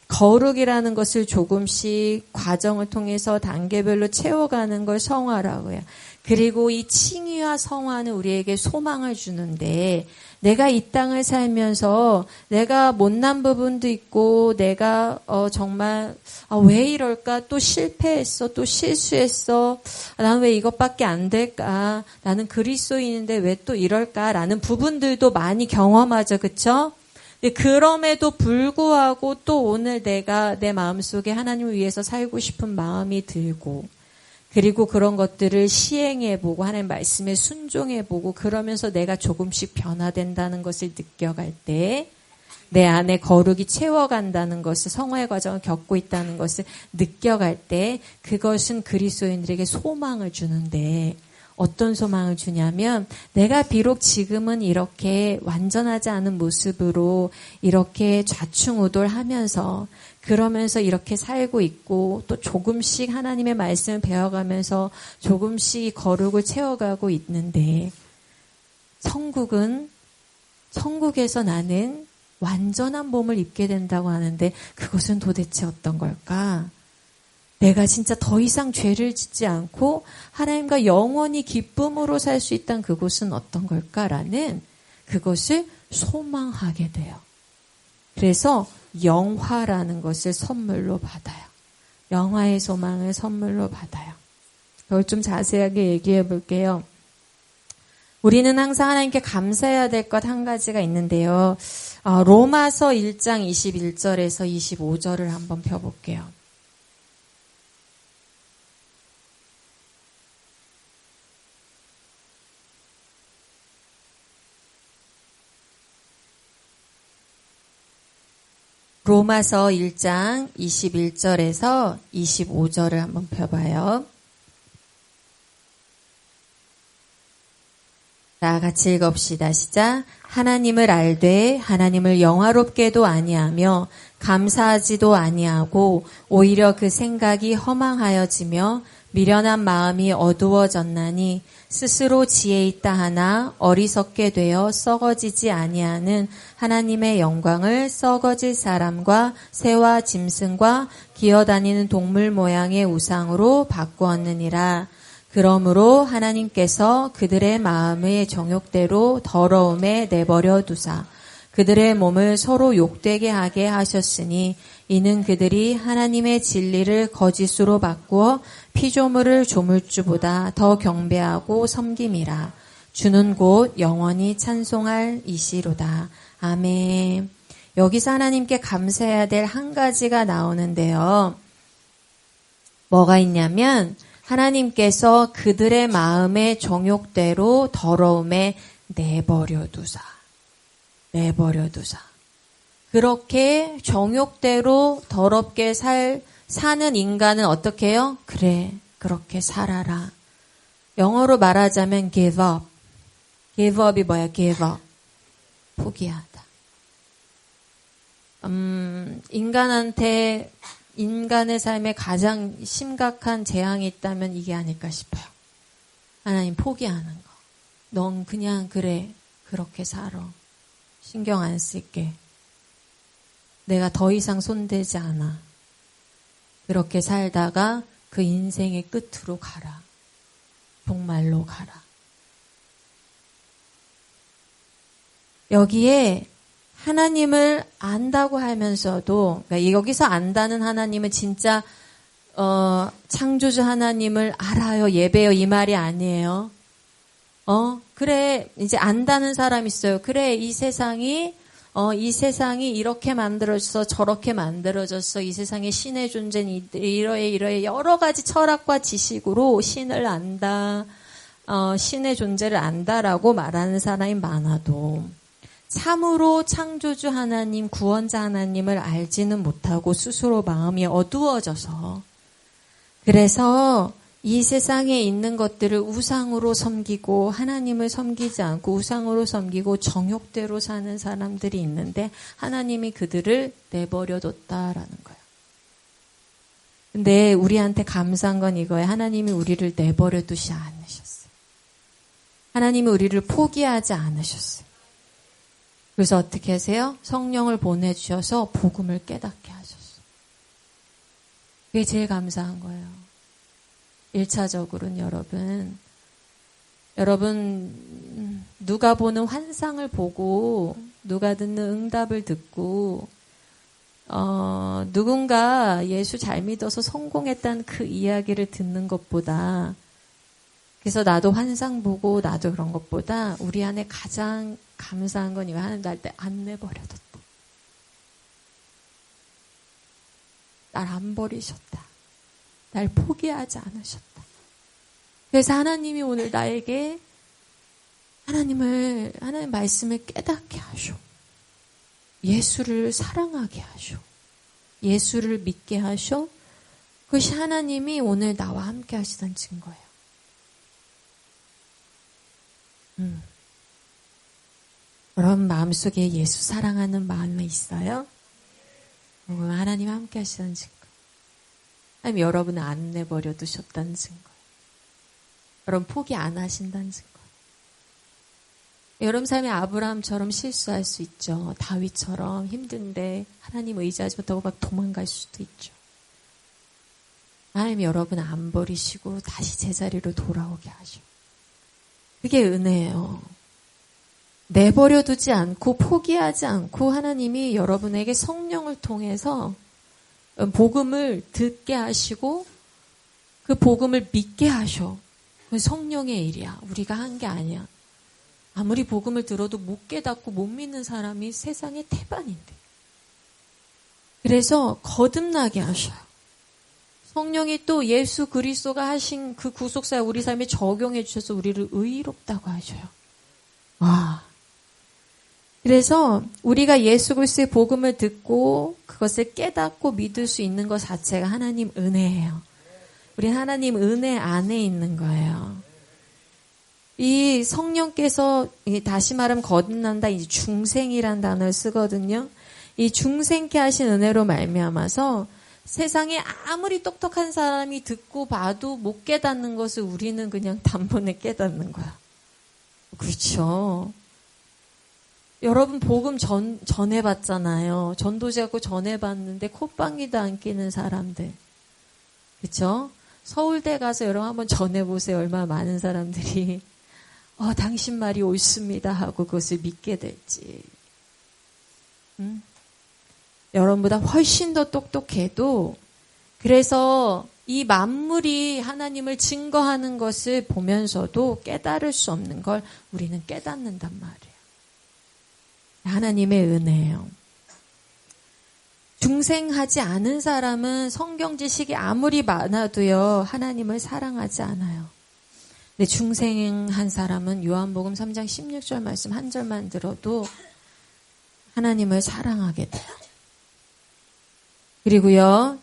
거룩이라는 것을 조금씩 과정을 통해서 단계별로 채워가는 걸 성화라고 해요. 그리고 이 칭의와 성화는 우리에게 소망을 주는데, 내가 이 땅을 살면서 내가 못난 부분도 있고, 내가 정말 왜 이럴까? 또 실패했어, 또 실수했어. 나는 왜 이것밖에 안 될까? 나는 그리스도인인데 왜 또 이럴까?라는 부분들도 많이 경험하죠, 그렇죠? 그럼에도 불구하고 또 오늘 내가 내 마음속에 하나님을 위해서 살고 싶은 마음이 들고, 그리고 그런 것들을 시행해보고 하나님 말씀에 순종해보고, 그러면서 내가 조금씩 변화된다는 것을 느껴갈 때, 내 안에 거룩이 채워간다는 것을, 성화의 과정을 겪고 있다는 것을 느껴갈 때, 그것은 그리스도인들에게 소망을 주는데, 어떤 소망을 주냐면, 내가 비록 지금은 이렇게 완전하지 않은 모습으로 이렇게 좌충우돌하면서, 그러면서 이렇게 살고 있고, 또 조금씩 하나님의 말씀을 배워가면서 조금씩 거룩을 채워가고 있는데, 천국에서 나는 완전한 몸을 입게 된다고 하는데, 그것은 도대체 어떤 걸까? 내가 진짜 더 이상 죄를 짓지 않고 하나님과 영원히 기쁨으로 살 수 있다는 그곳은 어떤 걸까라는 그것을 소망하게 돼요. 그래서 영화라는 것을 선물로 받아요. 영화의 소망을 선물로 받아요. 그걸 좀 자세하게 얘기해 볼게요. 우리는 항상 하나님께 감사해야 될 것 한 가지가 있는데요. 로마서 1장 21절에서 25절을 한번 펴볼게요. 로마서 1장 21절에서 25절을 한번 펴봐요. 자, 같이 읽읍시다. 시작. 하나님을 알되 하나님을 영화롭게도 아니하며 감사하지도 아니하고 오히려 그 생각이 허망하여지며 미련한 마음이 어두워졌나니 스스로 지혜 있다 하나 어리석게 되어 썩어지지 아니하는 하나님의 영광을 썩어질 사람과 새와 짐승과 기어다니는 동물 모양의 우상으로 바꾸었느니라. 그러므로 하나님께서 그들의 마음의 정욕대로 더러움에 내버려 두사 그들의 몸을 서로 욕되게 하게 하셨으니 이는 그들이 하나님의 진리를 거짓으로 바꾸어 피조물을 조물주보다 더 경배하고 섬김이라. 주는 곧 영원히 찬송할 이시로다. 아멘. 여기서 하나님께 감사해야 될 한 가지가 나오는데요. 뭐가 있냐면 하나님께서 그들의 마음의 정욕대로 더러움에 내버려 두사. 그렇게 정욕대로 더럽게 사는 인간은 어떻게 해요? 그래, 그렇게 살아라. 영어로 말하자면 give up. give up이 뭐야? give up. 포기하다. 인간의 삶에 가장 심각한 재앙이 있다면 이게 아닐까 싶어요. 하나님 포기하는 거. 넌 그냥 그래, 그렇게 살아. 신경 안 쓸게. 내가 더 이상 손대지 않아. 그렇게 살다가 그 인생의 끝으로 가라. 정말로 가라. 여기에 하나님을 안다고 하면서도, 그러니까 여기서 안다는 하나님은 진짜 창조주 하나님을 알아요, 예배요 이 말이 아니에요. 그래, 이제 안다는 사람 있어요. 그래, 이 세상이 이렇게 만들어져서 저렇게 만들어졌어. 이 세상에 신의 존재는 이러해 여러 가지 철학과 지식으로 신을 안다, 신의 존재를 안다라고 말하는 사람이 많아도 참으로 창조주 하나님, 구원자 하나님을 알지는 못하고 스스로 마음이 어두워져서, 그래서 이 세상에 있는 것들을 우상으로 섬기고 하나님을 섬기지 않고 우상으로 섬기고 정욕대로 사는 사람들이 있는데 하나님이 그들을 내버려 뒀다라는 거예요. 근데 우리한테 감사한 건 이거예요. 하나님이 우리를 내버려 두지 않으셨어요. 하나님이 우리를 포기하지 않으셨어요. 그래서 어떻게 하세요? 성령을 보내주셔서 복음을 깨닫게 하셨어요. 그게 제일 감사한 거예요. 1차적으로는 여러분 누가 보는 환상을 보고 누가 듣는 응답을 듣고 누군가 예수 잘 믿어서 성공했다는 그 이야기를 듣는 것보다, 그래서 나도 환상 보고 나도 그런 것보다 우리 안에 가장 감사한 건 이거, 하나님 날 때 안 내버려뒀다. 날 안 버리셨다. 날 포기하지 않으셨다. 그래서 하나님이 오늘 나에게 하나님 말씀을 깨닫게 하셔. 예수를 사랑하게 하셔. 예수를 믿게 하셔. 그것이 하나님이 오늘 나와 함께 하시던 증거예요. 여러분 마음속에 예수 사랑하는 마음이 있어요? 하나님 함께 하시던 증거. 하나님 여러분을 안 내버려 두셨다는 증거. 여러분 포기 안 하신다는 증거. 여러분 삶에 아브라함처럼 실수할 수 있죠. 다윗처럼 힘든데 하나님 의지하지 못하고 막 도망갈 수도 있죠. 하나님 여러분 안 버리시고 다시 제자리로 돌아오게 하셔. 그게 은혜예요. 내버려 두지 않고 포기하지 않고 하나님이 여러분에게 성령을 통해서 복음을 듣게 하시고 그 복음을 믿게 하셔. 그건 성령의 일이야. 우리가 한 게 아니야. 아무리 복음을 들어도 못 깨닫고 못 믿는 사람이 세상에 태반인데. 그래서 거듭나게 하셔요. 성령이 또 예수 그리스도가 하신 그 구속사에 우리 삶에 적용해 주셔서 우리를 의롭다고 하셔요. 와. 그래서 우리가 예수 그리스도의 복음을 듣고 그것을 깨닫고 믿을 수 있는 것 자체가 하나님 은혜예요. 우리 하나님 은혜 안에 있는 거예요. 이 성령께서 다시 말하면 거듭난다, 이제 중생이란 단어를 쓰거든요. 이 중생케 하신 은혜로 말미암아서 세상에 아무리 똑똑한 사람이 듣고 봐도 못 깨닫는 것을 우리는 그냥 단번에 깨닫는 거야. 그렇죠. 여러분 복음 전해봤잖아요. 전도자고 전해봤는데 콧방귀도 안 끼는 사람들. 그렇죠? 서울대 가서 여러분 한번 전해보세요. 얼마나 많은 사람들이 당신 말이 옳습니다 하고 그것을 믿게 될지. 여러분보다 훨씬 더 똑똑해도 그래서 이 만물이 하나님을 증거하는 것을 보면서도 깨달을 수 없는 걸 우리는 깨닫는단 말이에요. 하나님의 은혜예요. 중생하지 않은 사람은 성경 지식이 아무리 많아도요 하나님을 사랑하지 않아요. 근데 중생한 사람은 요한복음 3장 16절 말씀 한 절만 들어도 하나님을 사랑하게 돼요. 그리고요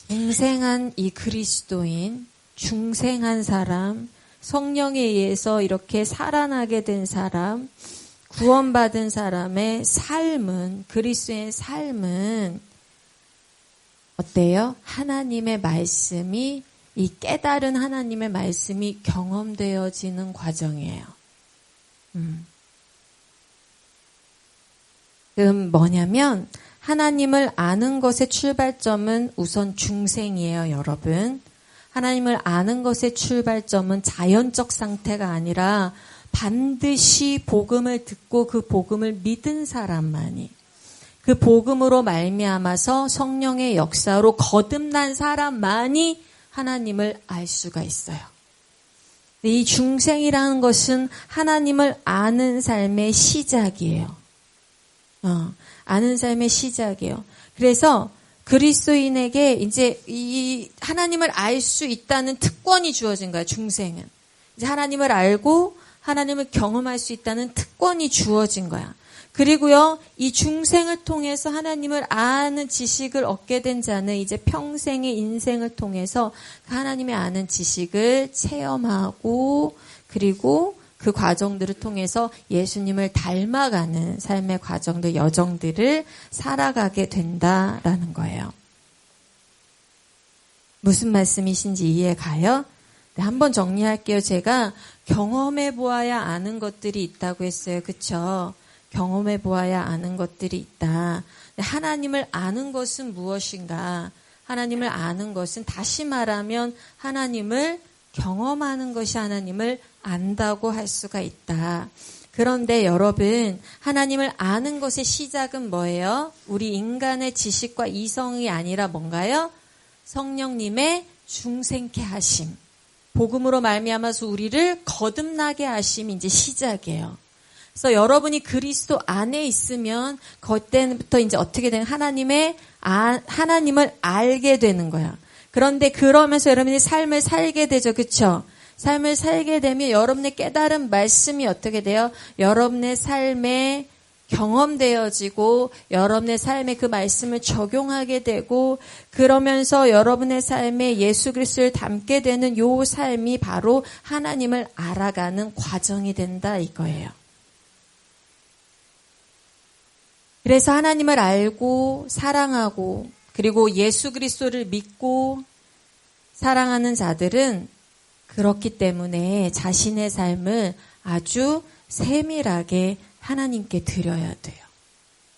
중생한 이 그리스도인, 중생한 사람, 성령에 의해서 이렇게 살아나게 된 사람, 구원받은 사람의 삶은, 그리스도의 삶은 어때요? 하나님의 말씀이, 이 깨달은 하나님의 말씀이 경험되어지는 과정이에요. 그럼 뭐냐면 하나님을 아는 것의 출발점은 우선 중생이에요, 여러분. 하나님을 아는 것의 출발점은 자연적 상태가 아니라 반드시 복음을 듣고 그 복음을 믿은 사람만이, 그 복음으로 말미암아서 성령의 역사로 거듭난 사람만이 하나님을 알 수가 있어요. 이 중생이라는 것은 하나님을 아는 삶의 시작이에요. 아는 삶의 시작이에요. 그래서 그리스도인에게 이제 이 하나님을 알 수 있다는 특권이 주어진 거예요. 중생은 이제 하나님을 알고 하나님을 경험할 수 있다는 특권이 주어진 거야. 그리고요, 이 중생을 통해서 하나님을 아는 지식을 얻게 된 자는 이제 평생의 인생을 통해서 하나님의 아는 지식을 체험하고, 그리고 그 과정들을 통해서 예수님을 닮아가는 삶의 과정들, 여정들을 살아가게 된다라는 거예요. 무슨 말씀이신지 이해가요? 네, 한번 정리할게요. 제가 경험해 보아야 아는 것들이 있다고 했어요. 그쵸? 경험해 보아야 아는 것들이 있다. 하나님을 아는 것은 무엇인가? 하나님을 아는 것은 다시 말하면 하나님을 경험하는 것이 하나님을 안다고 할 수가 있다. 그런데 여러분, 하나님을 아는 것의 시작은 뭐예요? 우리 인간의 지식과 이성이 아니라 뭔가요? 성령님의 중생케 하심. 복음으로 말미암아서 우리를 거듭나게 하심이 이제 시작이에요. 그래서 여러분이 그리스도 안에 있으면 그때부터 이제 어떻게 되는 하나님을 알게 되는 거야. 그런데 그러면서 여러분이 삶을 살게 되죠. 그렇죠? 삶을 살게 되면 여러분의 깨달은 말씀이 어떻게 돼요? 여러분의 삶에 경험되어지고 여러분의 삶에 그 말씀을 적용하게 되고 그러면서 여러분의 삶에 예수 그리스도를 담게 되는 요 삶이 바로 하나님을 알아가는 과정이 된다 이거예요. 그래서 하나님을 알고 사랑하고 그리고 예수 그리스도를 믿고 사랑하는 자들은 그렇기 때문에 자신의 삶을 아주 세밀하게 하나님께 드려야 돼요.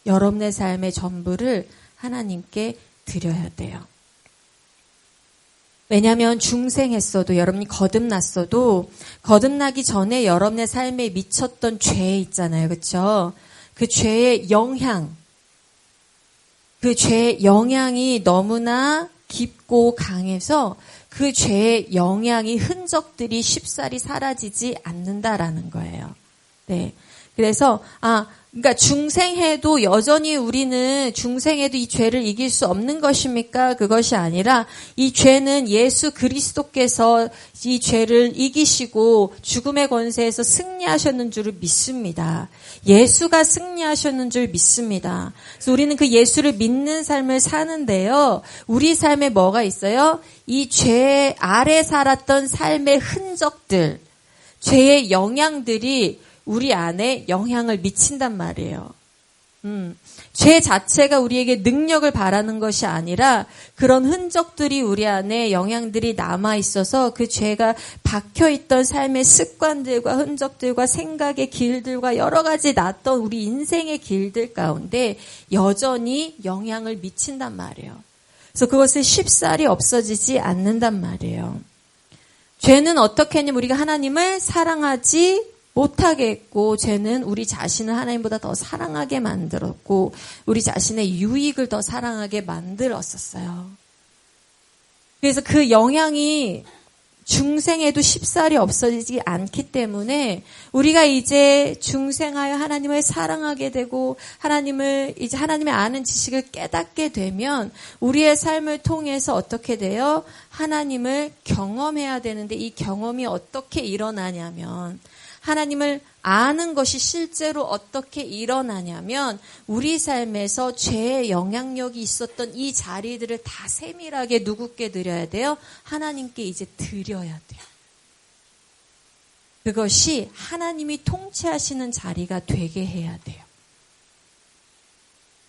여러분의 삶의 전부를 하나님께 드려야 돼요. 왜냐하면 중생했어도 여러분이 거듭났어도 거듭나기 전에 여러분의 삶에 미쳤던 죄 있잖아요. 그렇죠? 그 죄의 영향, 그 죄의 영향이 너무나 깊고 강해서 그 죄의 영향이 흔적들이 쉽사리 사라지지 않는다라는 거예요. 네. 그래서 그러니까 중생해도 여전히 우리는 중생해도 이 죄를 이길 수 없는 것입니까? 그것이 아니라 이 죄는 예수 그리스도께서 이 죄를 이기시고 죽음의 권세에서 승리하셨는 줄을 믿습니다. 예수가 승리하셨는 줄 믿습니다. 그래서 우리는 그 예수를 믿는 삶을 사는데요. 우리 삶에 뭐가 있어요? 이 죄 아래 살았던 삶의 흔적들, 죄의 영향들이 우리 안에 영향을 미친단 말이에요. 죄 자체가 우리에게 능력을 바라는 것이 아니라 그런 흔적들이 우리 안에 영향들이 남아있어서 그 죄가 박혀있던 삶의 습관들과 흔적들과 생각의 길들과 여러 가지 났던 우리 인생의 길들 가운데 여전히 영향을 미친단 말이에요. 그래서 그것을 쉽사리 없어지지 않는단 말이에요. 죄는 어떻게 하냐면 우리가 하나님을 사랑하지 못하게 했고 죄는 우리 자신을 하나님보다 더 사랑하게 만들었고 우리 자신의 유익을 더 사랑하게 만들었었어요. 그래서 그 영향이 중생에도 쉽사리 없어지지 않기 때문에 우리가 이제 중생하여 하나님을 사랑하게 되고 하나님을 이제 하나님의 아는 지식을 깨닫게 되면 우리의 삶을 통해서 어떻게 돼요? 하나님을 경험해야 되는데 이 경험이 어떻게 일어나냐면 하나님을 아는 것이 실제로 어떻게 일어나냐면 우리 삶에서 죄의 영향력이 있었던 이 자리들을 다 세밀하게 누구께 드려야 돼요? 하나님께 이제 드려야 돼요. 그것이 하나님이 통치하시는 자리가 되게 해야 돼요.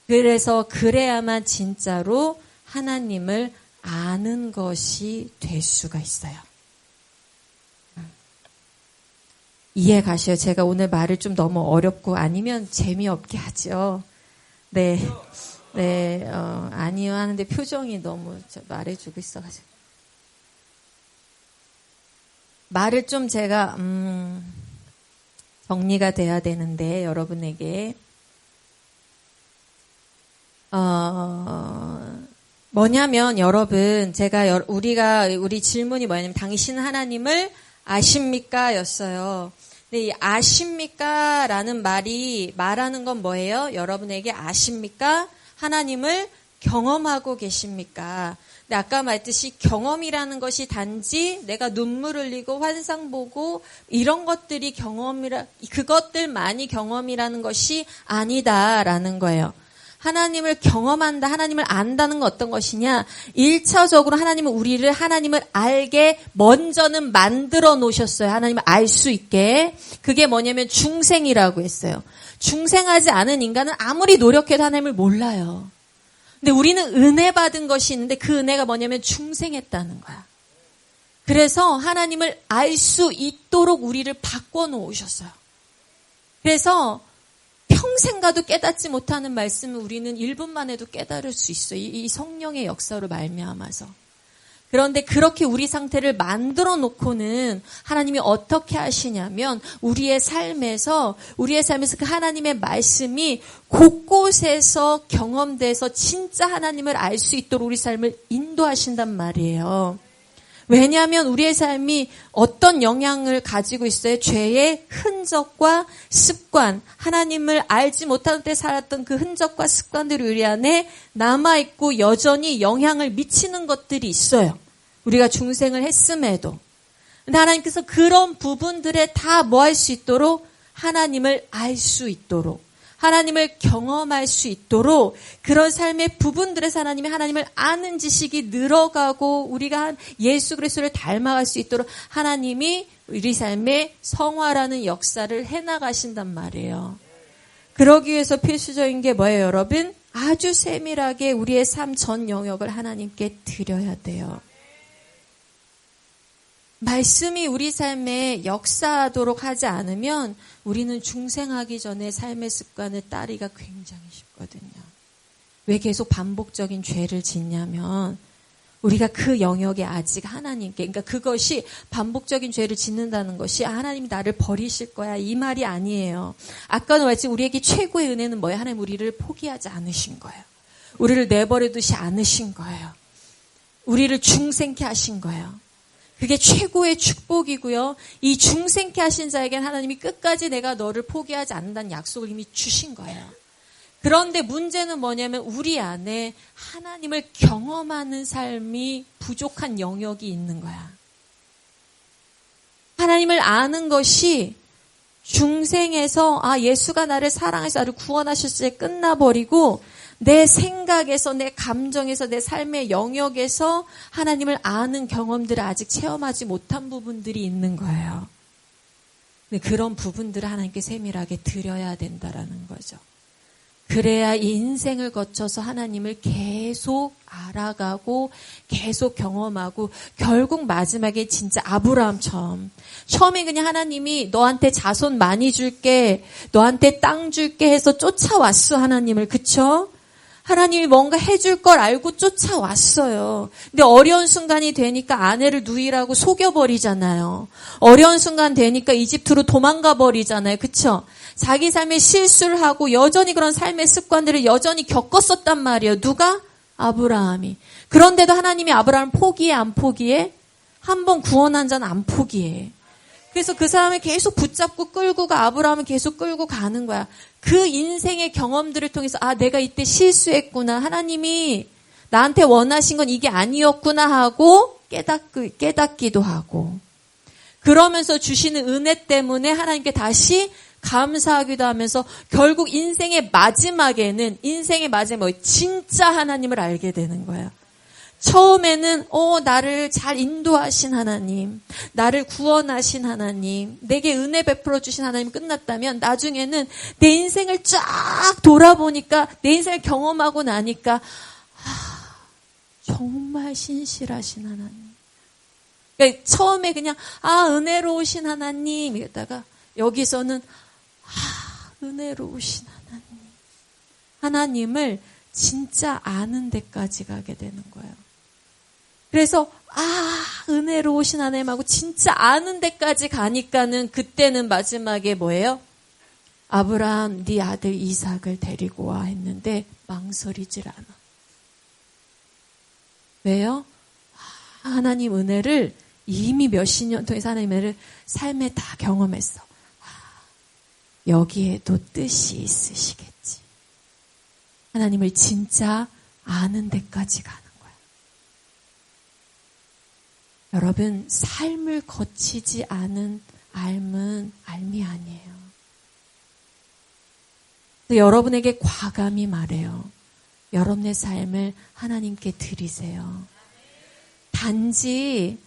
그래서 그래야만 진짜로 하나님을 아는 것이 될 수가 있어요. 이해 가셔요? 제가 오늘 말을 좀 너무 어렵고 아니면 재미없게 하죠. 네. 네, 아니요 하는데 표정이 너무 말해주고 있어가지고. 말을 좀 제가, 정리가 돼야 되는데, 여러분에게. 뭐냐면, 여러분, 우리 질문이 뭐냐면, 당신은 하나님을 아십니까? 였어요. 근데 이 아십니까? 라는 말이 말하는 건 뭐예요? 여러분에게 아십니까? 하나님을 경험하고 계십니까? 근데 아까 말했듯이 경험이라는 것이 단지 내가 눈물 흘리고 환상 보고 이런 것들이 그것들만이 경험이라는 것이 아니다라는 거예요. 하나님을 경험한다, 하나님을 안다는 건 어떤 것이냐? 1차적으로 하나님을 알게 먼저는 만들어 놓으셨어요. 하나님을 알 수 있게. 그게 뭐냐면 중생이라고 했어요. 중생하지 않은 인간은 아무리 노력해도 하나님을 몰라요. 근데 우리는 은혜 받은 것이 있는데 그 은혜가 뭐냐면 중생했다는 거야. 그래서 하나님을 알 수 있도록 우리를 바꿔놓으셨어요. 그래서 평생 가도 깨닫지 못하는 말씀을 우리는 1분만 해도 깨달을 수 있어요. 이 성령의 역사로 말미암아서. 그런데 그렇게 우리 상태를 만들어 놓고는 하나님이 어떻게 하시냐면 우리의 삶에서 그 하나님의 말씀이 곳곳에서 경험돼서 진짜 하나님을 알 수 있도록 우리 삶을 인도하신단 말이에요. 왜냐하면 우리의 삶이 어떤 영향을 가지고 있어요? 죄의 흔적과 습관, 하나님을 알지 못하는 때 살았던 그 흔적과 습관들이 우리 안에 남아있고 여전히 영향을 미치는 것들이 있어요. 우리가 중생을 했음에도. 근데 하나님께서 그런 부분들에 다 뭐 할 수 있도록? 하나님을 알 수 있도록. 하나님을 경험할 수 있도록 그런 삶의 부분들에서 하나님을 아는 지식이 늘어가고 우리가 예수 그리스도를 닮아갈 수 있도록 하나님이 우리 삶에 성화라는 역사를 해나가신단 말이에요. 그러기 위해서 필수적인 게 뭐예요, 여러분? 아주 세밀하게 우리의 삶 전 영역을 하나님께 드려야 돼요. 말씀이 우리 삶에 역사하도록 하지 않으면 우리는 중생하기 전에 삶의 습관을 따르기가 굉장히 쉽거든요. 왜 계속 반복적인 죄를 짓냐면 우리가 그 영역에 아직 하나님께, 그러니까 그것이 반복적인 죄를 짓는다는 것이 하나님이 나를 버리실 거야 이 말이 아니에요. 아까도 말했지 우리에게 최고의 은혜는 뭐예요? 하나님 우리를 포기하지 않으신 거예요. 우리를 내버려 두지 않으신 거예요. 우리를 중생케 하신 거예요. 그게 최고의 축복이고요. 이 중생케 하신 자에게는 하나님이 끝까지 내가 너를 포기하지 않는다는 약속을 이미 주신 거예요. 그런데 문제는 뭐냐면 우리 안에 하나님을 경험하는 삶이 부족한 영역이 있는 거야. 하나님을 아는 것이 중생에서 예수가 나를 사랑해서 나를 구원하셨을 때 끝나버리고 내 생각에서, 내 감정에서, 내 삶의 영역에서 하나님을 아는 경험들을 아직 체험하지 못한 부분들이 있는 거예요. 근데 그런 부분들을 하나님께 세밀하게 드려야 된다라는 거죠. 그래야 이 인생을 거쳐서 하나님을 계속 알아가고 계속 경험하고 결국 마지막에 진짜 아브라함처럼 처음에 그냥 하나님이 너한테 자손 많이 줄게, 너한테 땅 줄게 해서 쫓아왔어, 하나님을. 그쵸? 하나님이 뭔가 해줄 걸 알고 쫓아왔어요. 근데 어려운 순간이 되니까 아내를 누이라고 속여버리잖아요. 어려운 순간 되니까 이집트로 도망가 버리잖아요. 그쵸? 자기 삶에 실수를 하고 여전히 그런 삶의 습관들을 여전히 겪었었단 말이에요. 누가? 아브라함이. 그런데도 하나님이 아브라함을 포기해, 안 포기해? 한 번 구원한 자는 안 포기해. 그래서 그 사람을 계속 붙잡고 끌고 가, 아브라함을 계속 끌고 가는 거야. 그 인생의 경험들을 통해서 내가 이때 실수했구나. 하나님이 나한테 원하신 건 이게 아니었구나 하고 깨닫기도 하고. 그러면서 주시는 은혜 때문에 하나님께 다시 감사하기도 하면서 결국 인생의 마지막에는 진짜 하나님을 알게 되는 거야. 처음에는 나를 잘 인도하신 하나님, 나를 구원하신 하나님, 내게 은혜 베풀어 주신 하나님 끝났다면 나중에는 내 인생을 쫙 돌아보니까 내 인생을 경험하고 나니까 정말 신실하신 하나님. 그러니까 처음에 그냥 은혜로우신 하나님 이랬다가 여기서는 은혜로우신 하나님. 하나님을 진짜 아는 데까지 가게 되는 거예요. 그래서 은혜로우신 하나님하고 진짜 아는 데까지 가니까는 그때는 마지막에 뭐예요? 아브라함 네 아들 이삭을 데리고 와 했는데 망설이질 않아. 왜요? 하나님 은혜를 이미 몇십 년 통해서 하나님 은혜를 삶에 다 경험했어. 여기에도 뜻이 있으시겠지. 하나님을 진짜 아는 데까지 가는 거야. 여러분, 삶을 거치지 않은 삶은 삶이 아니에요. 여러분에게 과감히 말해요. 여러분의 삶을 하나님께 드리세요. 단지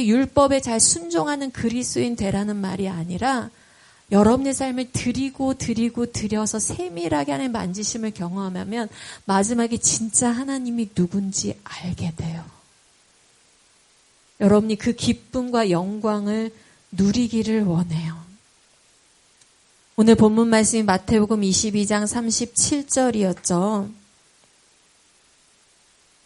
율법에 잘 순종하는 그리스도인 되라는 말이 아니라 여러분의 삶을 드려서 세밀하게 하나님 만지심을 경험하면 마지막에 진짜 하나님이 누군지 알게 돼요. 여러분이 그 기쁨과 영광을 누리기를 원해요. 오늘 본문 말씀이 마태복음 22장 37절이었죠.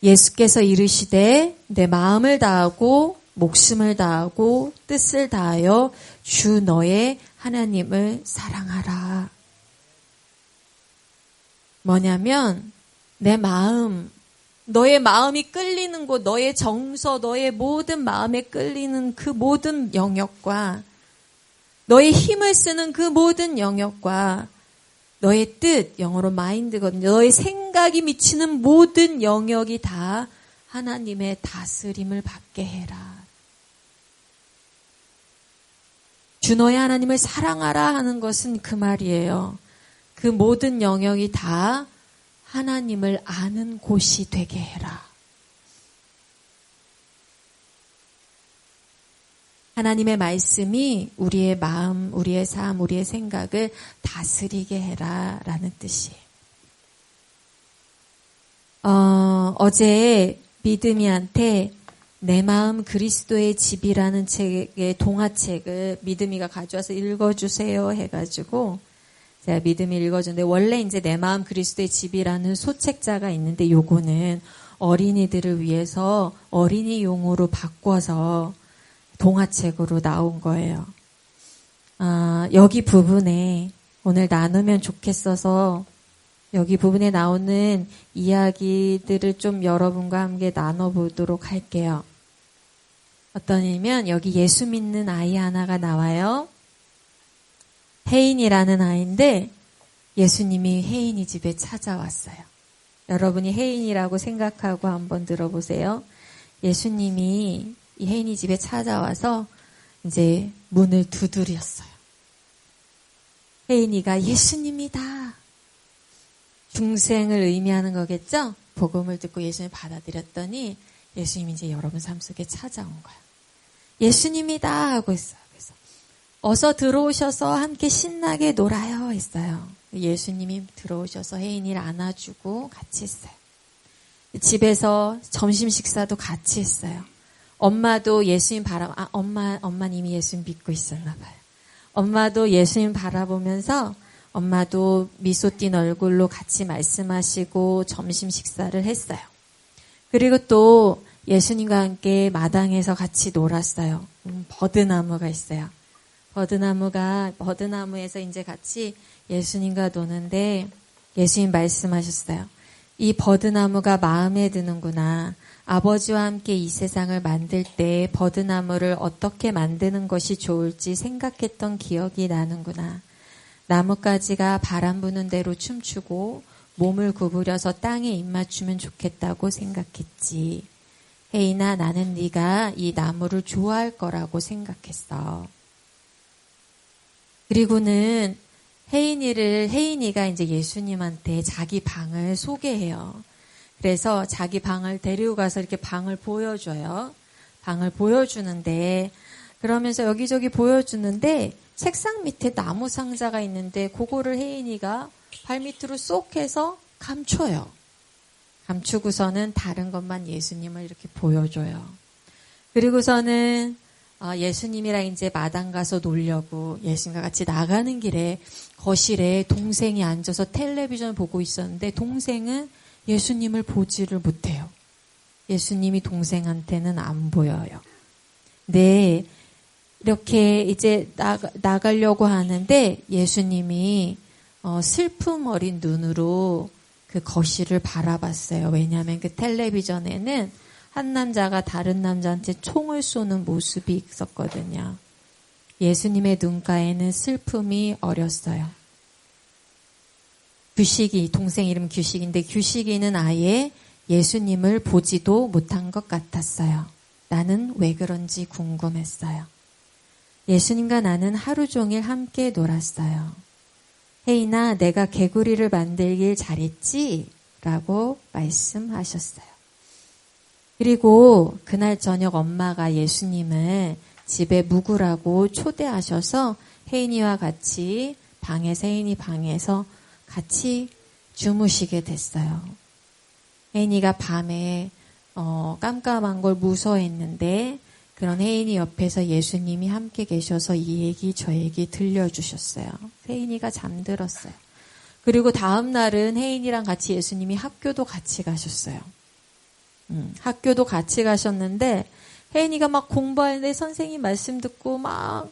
예수께서 이르시되 내 마음을 다하고 목숨을 다하고 뜻을 다하여 주 너의 하나님을 사랑하라. 뭐냐면 내 마음, 너의 마음이 끌리는 곳, 너의 정서, 너의 모든 마음에 끌리는 그 모든 영역과 너의 힘을 쓰는 그 모든 영역과 너의 뜻, 영어로 마인드거든요. 너의 생각이 미치는 모든 영역이 다 하나님의 다스림을 받게 해라. 주 너의 하나님을 사랑하라 하는 것은 그 말이에요. 그 모든 영역이 다 하나님을 아는 곳이 되게 해라. 하나님의 말씀이 우리의 마음, 우리의 삶, 우리의 생각을 다스리게 해라 라는 뜻이에요. 어제 믿음이한테 내 마음 그리스도의 집이라는 책의 동화책을 믿음이가 가져와서 읽어주세요 해가지고 제가 믿음이 읽어줬는데 원래 이제 내 마음 그리스도의 집이라는 소책자가 있는데 요거는 어린이들을 위해서 어린이용으로 바꿔서 동화책으로 나온 거예요. 여기 부분에 오늘 나누면 좋겠어서 여기 부분에 나오는 이야기들을 좀 여러분과 함께 나눠보도록 할게요. 어떤 일이면 여기 예수 믿는 아이 하나가 나와요. 혜인이라는 아이인데 예수님이 혜인이 집에 찾아왔어요. 여러분이 혜인이라고 생각하고 한번 들어보세요. 예수님이 이 혜인이 집에 찾아와서 이제 문을 두드렸어요. 혜인이가 예수님이다. 중생을 의미하는 거겠죠? 복음을 듣고 예수님을 받아들였더니 예수님이 이제 여러분 삶 속에 찾아온 거예요. 예수님이다 하고 있어요. 그래서 어서 들어오셔서 함께 신나게 놀아요 했어요. 예수님이 들어오셔서 혜인이를 안아주고 같이 했어요. 집에서 점심 식사도 같이 했어요. 엄마도 예수님 엄마는 이미 예수님 믿고 있었나 봐요. 엄마도 예수님 바라보면서 엄마도 미소 띤 얼굴로 같이 말씀하시고 점심 식사를 했어요. 그리고 또 예수님과 함께 마당에서 같이 놀았어요. 버드나무가 있어요. 버드나무에서 이제 같이 예수님과 노는데 예수님 말씀하셨어요. 이 버드나무가 마음에 드는구나. 아버지와 함께 이 세상을 만들 때 버드나무를 어떻게 만드는 것이 좋을지 생각했던 기억이 나는구나. 나뭇가지가 바람 부는 대로 춤추고 몸을 구부려서 땅에 입맞추면 좋겠다고 생각했지. 혜인아, 나는 네가 이 나무를 좋아할 거라고 생각했어. 그리고는 혜인이가 이제 예수님한테 자기 방을 소개해요. 그래서 자기 방을 데리고 가서 이렇게 방을 보여줘요. 방을 보여주는데 그러면서 여기저기 보여주는데 책상 밑에 나무 상자가 있는데 그거를 혜인이가 발밑으로 쏙 해서 감춰요. 감추고서는 다른 것만 예수님을 이렇게 보여줘요. 그리고서는 예수님이랑 이제 마당 가서 놀려고 예수님과 같이 나가는 길에 거실에 동생이 앉아서 텔레비전을 보고 있었는데 동생은 예수님을 보지를 못해요. 예수님이 동생한테는 안 보여요. 네, 이렇게 이제 나가려고 하는데 예수님이 슬픔 어린 눈으로 그 거실을 바라봤어요. 왜냐하면 그 텔레비전에는 한 남자가 다른 남자한테 총을 쏘는 모습이 있었거든요. 예수님의 눈가에는 슬픔이 어렸어요. 동생 이름 규식인데 규식이는 아예 예수님을 보지도 못한 것 같았어요. 나는 왜 그런지 궁금했어요. 예수님과 나는 하루 종일 함께 놀았어요. 혜인아, 내가 개구리를 만들길 잘했지? 라고 말씀하셨어요. 그리고 그날 저녁 엄마가 예수님을 집에 묵으라고 초대하셔서 혜인이와 같이 혜인이 방에서 같이 주무시게 됐어요. 혜인이가 밤에 깜깜한 걸 무서워했는데 그런 혜인이 옆에서 예수님이 함께 계셔서 이 얘기 저 얘기 들려주셨어요. 혜인이가 잠들었어요. 그리고 다음 날은 혜인이랑 같이 예수님이 학교도 같이 가셨어요. 학교도 같이 가셨는데 혜인이가 막 공부하는데 선생님 말씀 듣고 막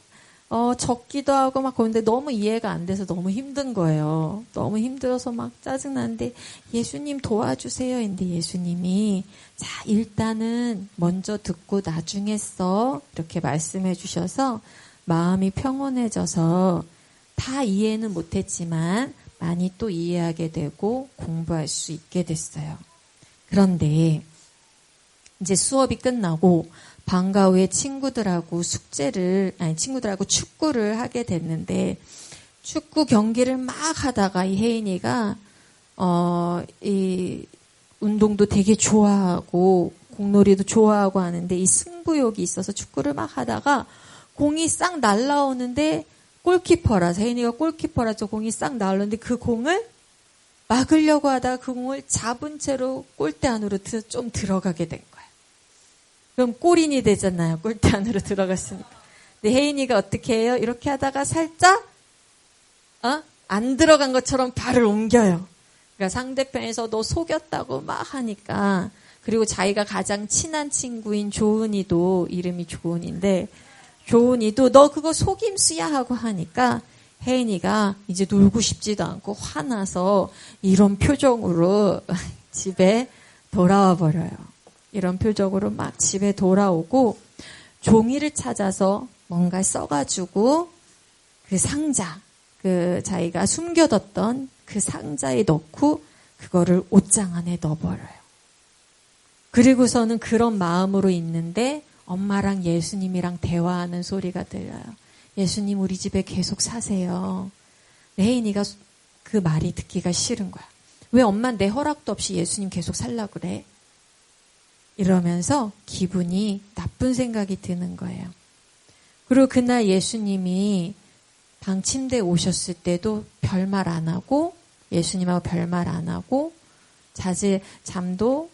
적기도 하고 막 그런데 너무 이해가 안 돼서 너무 힘든 거예요. 너무 힘들어서 막 짜증나는데 예수님 도와주세요. 했는데 예수님이 자 일단은 먼저 듣고 나중에 써 이렇게 말씀해 주셔서 마음이 평온해져서 다 이해는 못했지만 많이 또 이해하게 되고 공부할 수 있게 됐어요. 그런데 이제 수업이 끝나고 방과 후에 친구들하고 축구를 하게 됐는데 축구 경기를 막 하다가 이 혜인이가 이 운동도 되게 좋아하고 공놀이도 좋아하고 하는데 이 승부욕이 있어서 축구를 막 하다가 공이 싹 날라오는데 골키퍼라서 혜인이가 골키퍼라서 공이 싹 날라오는데 그 공을 막으려고 하다가 그 공을 잡은 채로 골대 안으로 좀 들어가게 된 거예요. 그럼 골인이 되잖아요. 골대 안으로 들어갔으니까. 근데 혜인이가 어떻게 해요? 이렇게 하다가 살짝 안 들어간 것처럼 발을 옮겨요. 그러니까 상대편에서 너 속였다고 막 하니까 그리고 자기가 가장 친한 친구인 조은이도 이름이 조은인데 조은이도 너 그거 속임수야 하고 하니까 혜인이가 이제 놀고 싶지도 않고 화나서 이런 표정으로 집에 돌아와 버려요. 이런 표정으로 막 집에 돌아오고 종이를 찾아서 뭔가 써가지고 그 상자, 자기가 숨겨뒀던 그 상자에 넣고 그거를 옷장 안에 넣어버려요. 그리고서는 그런 마음으로 있는데 엄마랑 예수님이랑 대화하는 소리가 들려요. 예수님 우리 집에 계속 사세요. 혜인이가 그 말이 듣기가 싫은 거야. 왜 엄마 내 허락도 없이 예수님 계속 살라고 그래? 이러면서 기분이 나쁜 생각이 드는 거예요. 그리고 그날 예수님이 방 침대에 오셨을 때도 별말 안 하고 예수님하고 별말 안 하고 잠도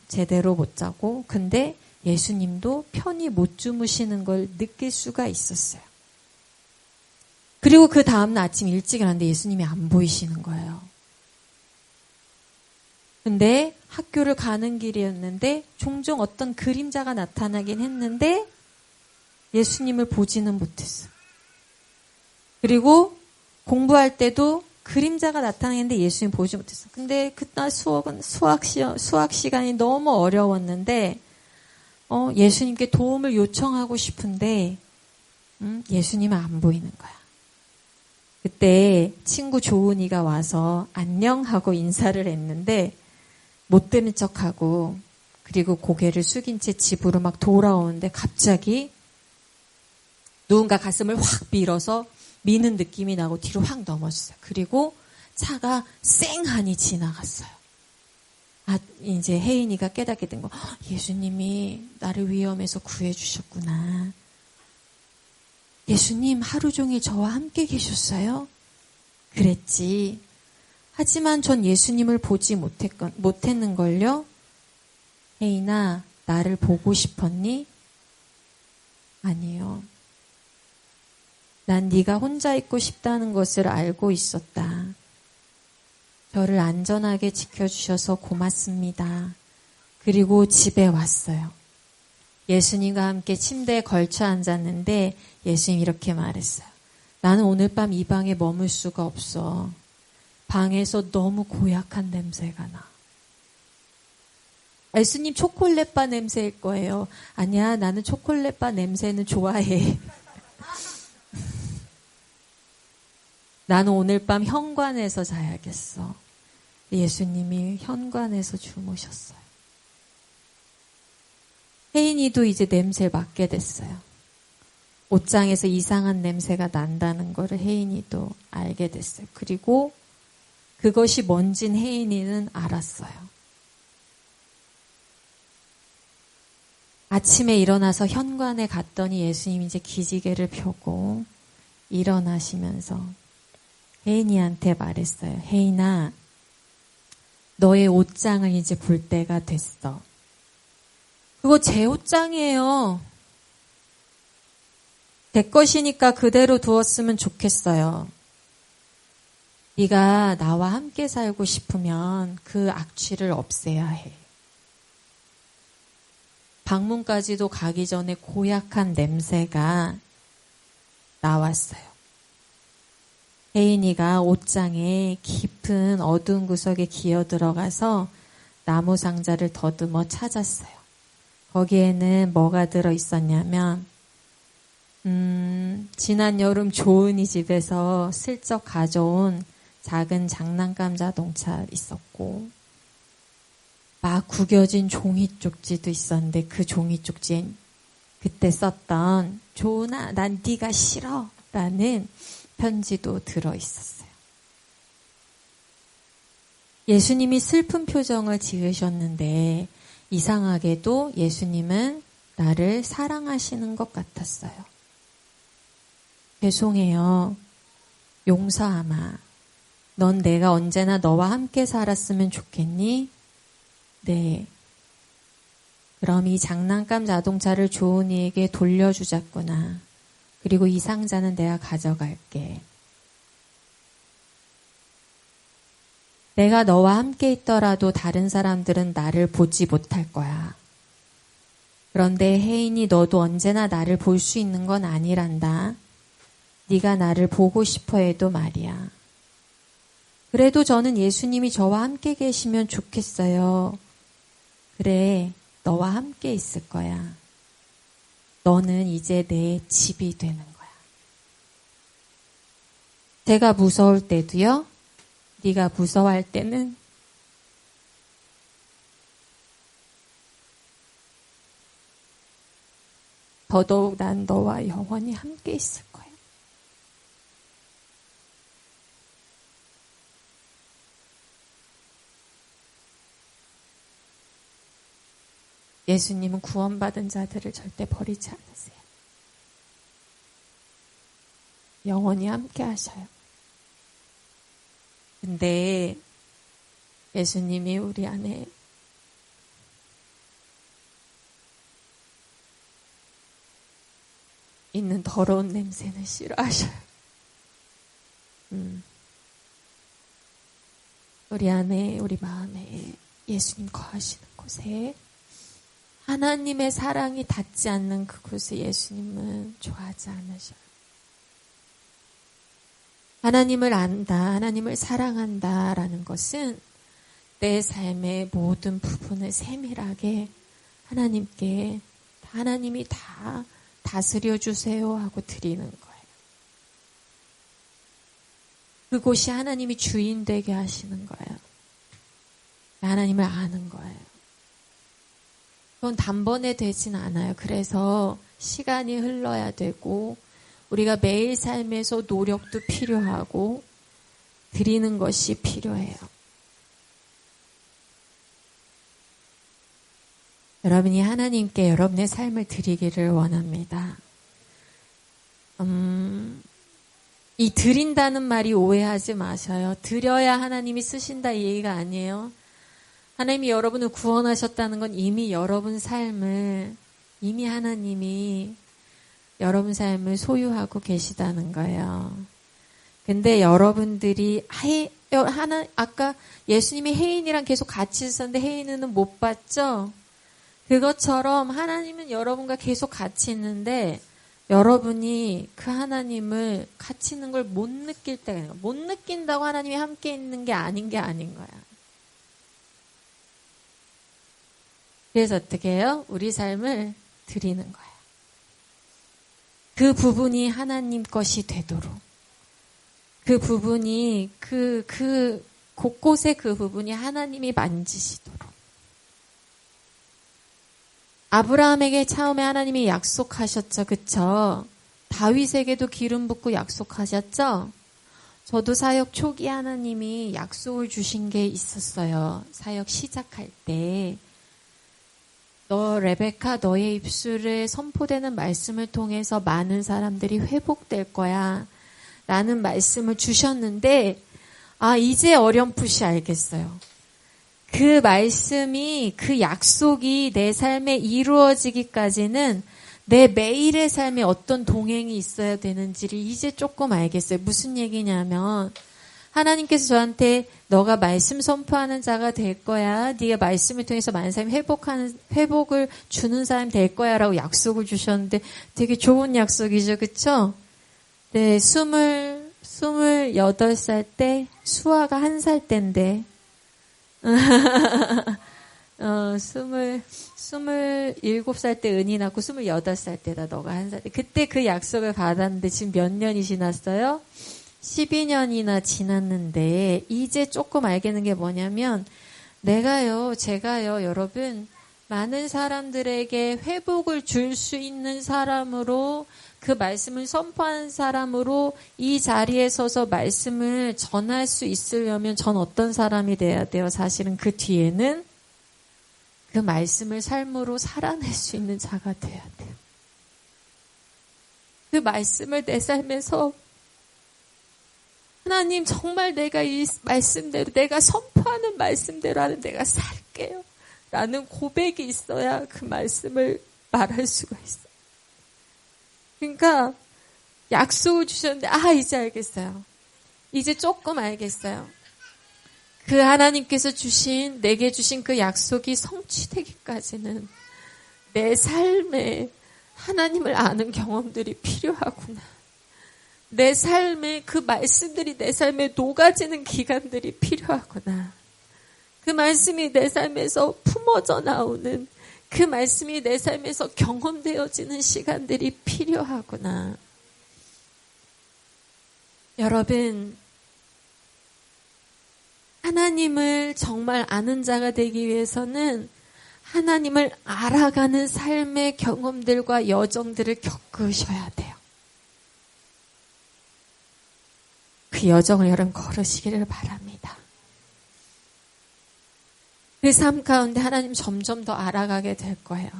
제대로 못 자고 근데 예수님도 편히 못 주무시는 걸 느낄 수가 있었어요. 그리고 그 다음날 아침 일찍 일어났는데 예수님이 안 보이시는 거예요. 근데 학교를 가는 길이었는데 종종 어떤 그림자가 나타나긴 했는데 예수님을 보지는 못했어요. 그리고 공부할 때도 그림자가 나타나는데 예수님 보지 못했어요. 근데 그날 수학 시간이 너무 어려웠는데 예수님께 도움을 요청하고 싶은데 예수님은 안 보이는 거야. 그때 친구 조은이가 와서 안녕하고 인사를 했는데 못 들은 척하고 그리고 고개를 숙인 채 집으로 막 돌아오는데 갑자기 누군가 가슴을 확 밀어서 미는 느낌이 나고 뒤로 확 넘어졌어요. 그리고 차가 쌩하니 지나갔어요. 이제 혜인이가 깨닫게 된 거. 예수님이 나를 위험에서 구해주셨구나. 예수님 하루 종일 저와 함께 계셨어요? 그랬지. 하지만 전 예수님을 보지 못했는걸요? 혜인아, 나를 보고 싶었니? 아니요. 난 네가 혼자 있고 싶다는 것을 알고 있었다. 저를 안전하게 지켜주셔서 고맙습니다. 그리고 집에 왔어요. 예수님과 함께 침대에 걸쳐 앉았는데 예수님 이렇게 말했어요. 나는 오늘 밤 이 방에 머물 수가 없어. 방에서 너무 고약한 냄새가 나. 예수님 초콜릿바 냄새일 거예요. 아니야, 나는 초콜릿바 냄새는 좋아해. 나는 오늘 밤 현관에서 자야겠어. 예수님이 현관에서 주무셨어요. 혜인이도 이제 냄새를 맡게 됐어요. 옷장에서 이상한 냄새가 난다는 거를 혜인이도 알게 됐어요. 그리고 그것이 뭔진 혜인이는 알았어요. 아침에 일어나서 현관에 갔더니 예수님이 이제 기지개를 펴고 일어나시면서 혜인이한테 말했어요. 혜인아, 너의 옷장을 이제 볼 때가 됐어. 그거 제 옷장이에요. 내 것이니까 그대로 두었으면 좋겠어요. 네가 나와 함께 살고 싶으면 그 악취를 없애야 해. 방문까지도 가기 전에 고약한 냄새가 나왔어요. 혜인이가 옷장에 깊은 어두운 구석에 기어 들어가서 나무 상자를 더듬어 찾았어요. 거기에는 뭐가 들어있었냐면 지난 여름 조은이 집에서 슬쩍 가져온 작은 장난감 자동차 있었고 막 구겨진 종이 쪽지도 있었는데 그 종이 쪽지엔 그때 썼던 조은아 난 네가 싫어 라는 편지도 들어있었어요. 예수님이 슬픈 표정을 지으셨는데 이상하게도 예수님은 나를 사랑하시는 것 같았어요. 죄송해요. 용서하마. 넌 내가 언제나 너와 함께 살았으면 좋겠니? 네. 그럼 이 장난감 자동차를 조은이에게 돌려주자꾸나. 그리고 이 상자는 내가 가져갈게. 내가 너와 함께 있더라도 다른 사람들은 나를 보지 못할 거야. 그런데 혜인이 너도 언제나 나를 볼 수 있는 건 아니란다. 네가 나를 보고 싶어 해도 말이야. 그래도 저는 예수님이 저와 함께 계시면 좋겠어요. 그래, 너와 함께 있을 거야. 너는 이제 내 집이 되는 거야. 제가 무서울 때도요. 네가 무서워할 때는 더더욱 난 너와 영원히 함께 있을 거야. 예수님은 구원받은 자들을 절대 버리지 않으세요. 영원히 함께 하셔요. 근데 예수님이 우리 안에 있는 더러운 냄새는 싫어하셔요. 우리 안에, 우리 마음에 예수님 거하시는 곳에 하나님의 사랑이 닿지 않는 그곳에 예수님은 좋아하지 않으셔요. 하나님을 안다, 하나님을 사랑한다라는 것은 내 삶의 모든 부분을 세밀하게 하나님께 하나님이 다 다스려 주세요 하고 드리는 거예요. 그곳이 하나님이 주인 되게 하시는 거예요. 하나님을 아는 거예요. 그건 단번에 되진 않아요. 그래서 시간이 흘러야 되고 우리가 매일 삶에서 노력도 필요하고 드리는 것이 필요해요. 여러분이 하나님께 여러분의 삶을 드리기를 원합니다. 이 드린다는 말이 오해하지 마셔요. 드려야 하나님이 쓰신다 이 얘기가 아니에요. 하나님이 여러분을 구원하셨다는 건 이미 여러분 삶을 이미 하나님이 여러분 삶을 소유하고 계시다는 거예요. 근데 여러분들이 아까 예수님이 혜인이랑 계속 같이 있었는데 혜인은 못 봤죠? 그것처럼 하나님은 여러분과 계속 같이 있는데 여러분이 그 하나님을 같이 있는 걸 못 느낄 때가 있는 거야. 못 느낀다고 하나님이 함께 있는 게 아닌 거야. 그래서 어떻게 해요? 우리 삶을 드리는 거예요. 그 부분이 하나님 것이 되도록. 그 부분이 곳곳에 그 부분이 하나님이 만지시도록. 아브라함에게 처음에 하나님이 약속하셨죠. 그쵸? 다윗에게도 기름 붓고 약속하셨죠? 저도 사역 초기에 하나님이 약속을 주신 게 있었어요. 사역 시작할 때. 너 레베카 너의 입술에 선포되는 말씀을 통해서 많은 사람들이 회복될 거야. 라는 말씀을 주셨는데, 이제 어렴풋이 알겠어요. 그 말씀이, 그 약속이 내 삶에 이루어지기까지는 내 매일의 삶에 어떤 동행이 있어야 되는지를 이제 조금 알겠어요. 무슨 얘기냐면, 하나님께서 저한테 너가 말씀 선포하는 자가 될 거야. 네가 말씀을 통해서 많은 사람이 회복을 주는 사람이 될 거야 라고 약속을 주셨는데 되게 좋은 약속이죠. 그쵸? 네, 28살 때 수아가 1살 때인데 27살 때 은이 낳고 28살 때다 너가 1살 때. 그때 그 약속을 받았는데 지금 몇 년이 지났어요? 12년이나 지났는데 이제 조금 알겠는 게 뭐냐면 제가요 여러분 많은 사람들에게 회복을 줄 수 있는 사람으로 그 말씀을 선포하는 사람으로 이 자리에 서서 말씀을 전할 수 있으려면 전 어떤 사람이 돼야 돼요? 사실은 그 뒤에는 그 말씀을 삶으로 살아낼 수 있는 자가 돼야 돼요. 그 말씀을 내 삶에서 하나님 정말 내가 이 말씀대로 내가 선포하는 말씀대로 하는 내가 살게요 라는 고백이 있어야 그 말씀을 말할 수가 있어요. 그러니까 약속을 주셨는데 이제 알겠어요. 이제 조금 알겠어요. 그 하나님께서 내게 주신 그 약속이 성취되기까지는 내 삶에 하나님을 아는 경험들이 필요하구나. 내 삶에 그 말씀들이 내 삶에 녹아지는 기간들이 필요하구나. 그 말씀이 내 삶에서 품어져 나오는 그 말씀이 내 삶에서 경험되어지는 시간들이 필요하구나. 여러분, 하나님을 정말 아는 자가 되기 위해서는 하나님을 알아가는 삶의 경험들과 여정들을 겪으셔야 돼요. 그 여정을 여러분 걸으시기를 바랍니다. 그 삶 가운데 하나님 점점 더 알아가게 될 거예요.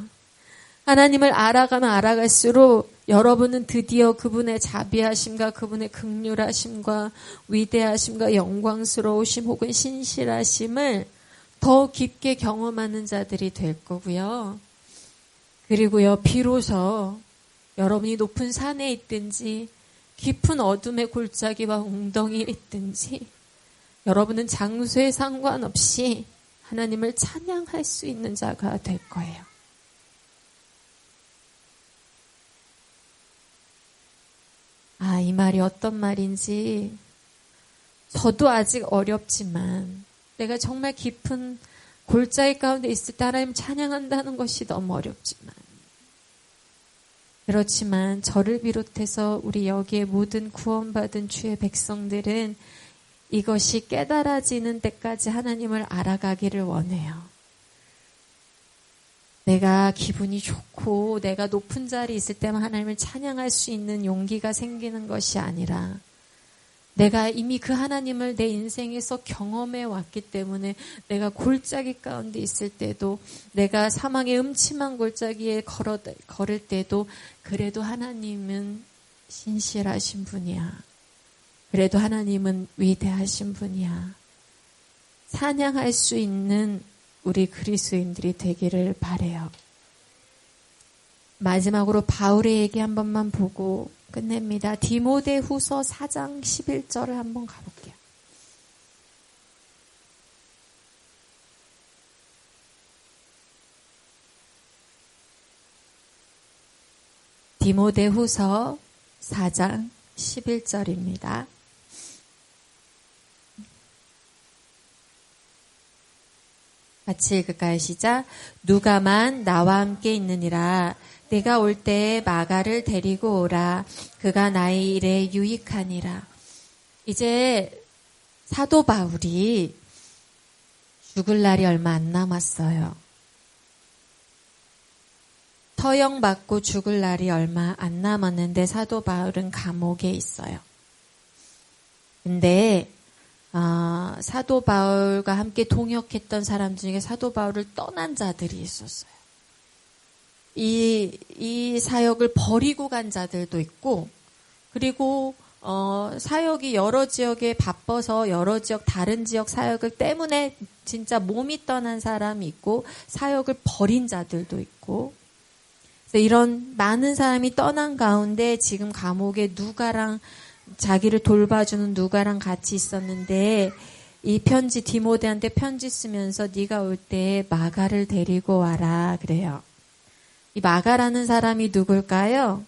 하나님을 알아가면 알아갈수록 여러분은 드디어 그분의 자비하심과 그분의 긍휼하심과 위대하심과 영광스러우심 혹은 신실하심을 더 깊게 경험하는 자들이 될 거고요. 그리고요, 비로소 여러분이 높은 산에 있든지 깊은 어둠의 골짜기와 웅덩이에 있든지 여러분은 장소에 상관없이 하나님을 찬양할 수 있는 자가 될 거예요. 이 말이 어떤 말인지 저도 아직 어렵지만 내가 정말 깊은 골짜기 가운데 있을 때 하나님 찬양한다는 것이 너무 어렵지만 그렇지만 저를 비롯해서 우리 여기에 모든 구원받은 주의 백성들은 이것이 깨달아지는 때까지 하나님을 알아가기를 원해요. 내가 기분이 좋고 내가 높은 자리에 있을 때만 하나님을 찬양할 수 있는 용기가 생기는 것이 아니라 내가 이미 그 하나님을 내 인생에서 경험해 왔기 때문에 내가 골짜기 가운데 있을 때도 내가 사망의 음침한 골짜기에 걸을 때도 그래도 하나님은 신실하신 분이야. 그래도 하나님은 위대하신 분이야. 찬양할 수 있는 우리 그리스도인들이 되기를 바라요. 마지막으로 바울의 얘기 한 번만 보고 끝냅니다. 디모데후서 4장 11절을 한번 가볼게요. 디모데후서 4장 11절입니다. 같이 읽을까요? 시작. 누가만 나와 함께 있느니라. 내가 올 때에 마가를 데리고 오라. 그가 나의 일에 유익하니라. 이제 사도 바울이 죽을 날이 얼마 안 남았어요. 처형받고 죽을 날이 얼마 안 남았는데 사도 바울은 감옥에 있어요. 근데 사도 바울과 함께 동역했던 사람 중에 사도 바울을 떠난 자들이 있었어요. 이 사역을 버리고 간 자들도 있고, 그리고 사역이 여러 지역에 바빠서 여러 지역, 다른 지역 사역을 때문에 진짜 몸이 떠난 사람이 있고, 사역을 버린 자들도 있고, 그래서 이런 많은 사람이 떠난 가운데 지금 감옥에 누가랑, 자기를 돌봐주는 누가랑 같이 있었는데, 이 편지, 디모데한테 편지 쓰면서 네가 올 때 마가를 데리고 와라 그래요. 이 마가라는 사람이 누굴까요?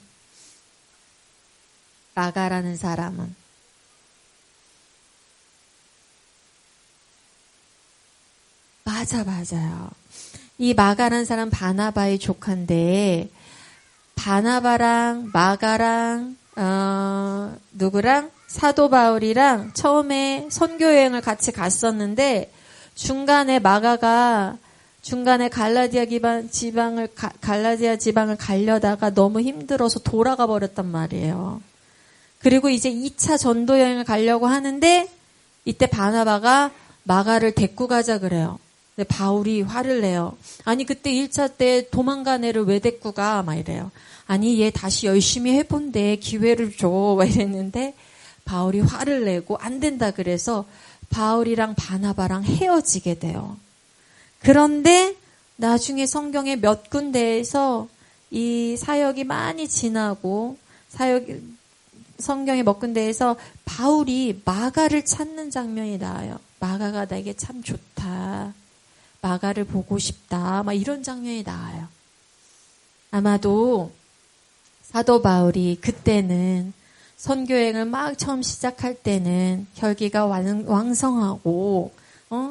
마가라는 사람은 맞아요. 이 마가라는 사람 바나바의 조카인데 바나바랑 마가랑 누구랑? 사도 바울이랑 처음에 선교여행을 같이 갔었는데 중간에 마가가 중간에 갈라디아 지방을 가려다가 너무 힘들어서 돌아가 버렸단 말이에요. 그리고 이제 2차 전도 여행을 가려고 하는데 이때 바나바가 마가를 데리고 가자 그래요. 근데 바울이 화를 내요. 아니 그때 1차 때 도망간 애를 왜 데리고 가? 막 이래요. 아니 얘 다시 열심히 해본대. 기회를 줘. 막 이랬는데 바울이 화를 내고 안 된다 그래서 바울이랑 바나바랑 헤어지게 돼요. 그런데 나중에 성경의 몇 군데에서 이 사역이 많이 지나고 성경의 몇 군데에서 바울이 마가를 찾는 장면이 나와요. 마가가 나에게 참 좋다. 마가를 보고 싶다. 막 이런 장면이 나와요. 아마도 사도 바울이 그때는 선교행을 막 처음 시작할 때는 혈기가 왕성하고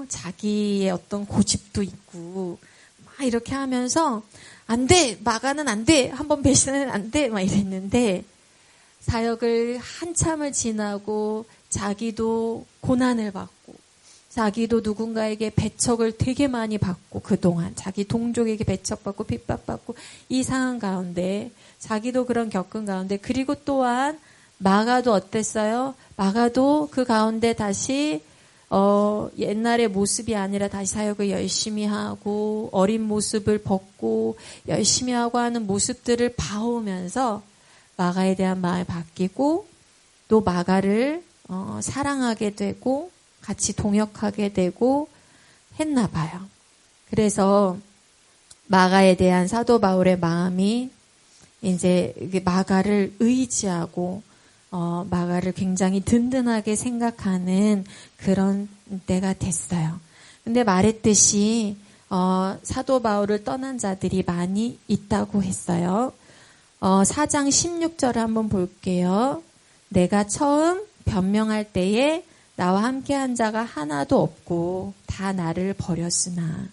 자기의 어떤 고집도 있고 막 이렇게 하면서 안 돼! 마가는 안 돼! 한번 배신하면 안 돼! 막 이랬는데 사역을 한참을 지나고 자기도 고난을 받고 자기도 누군가에게 배척을 되게 많이 받고 그동안 자기 동족에게 배척받고 핍박받고 이 상황 가운데 자기도 그런 겪은 가운데 그리고 또한 마가도 어땠어요? 마가도 그 가운데 다시 옛날의 모습이 아니라 다시 사역을 열심히 하고 어린 모습을 벗고 열심히 하고 하는 모습들을 봐오면서 마가에 대한 마음이 바뀌고 또 마가를 사랑하게 되고 같이 동역하게 되고 했나 봐요. 그래서 마가에 대한 사도 바울의 마음이 이제 마가를 의지하고 마가를 굉장히 든든하게 생각하는 그런 때가 됐어요. 근데 말했듯이 사도 바울을 떠난 자들이 많이 있다고 했어요. 4장 16절을 한번 볼게요. 내가 처음 변명할 때에 나와 함께한 자가 하나도 없고 다 나를 버렸으나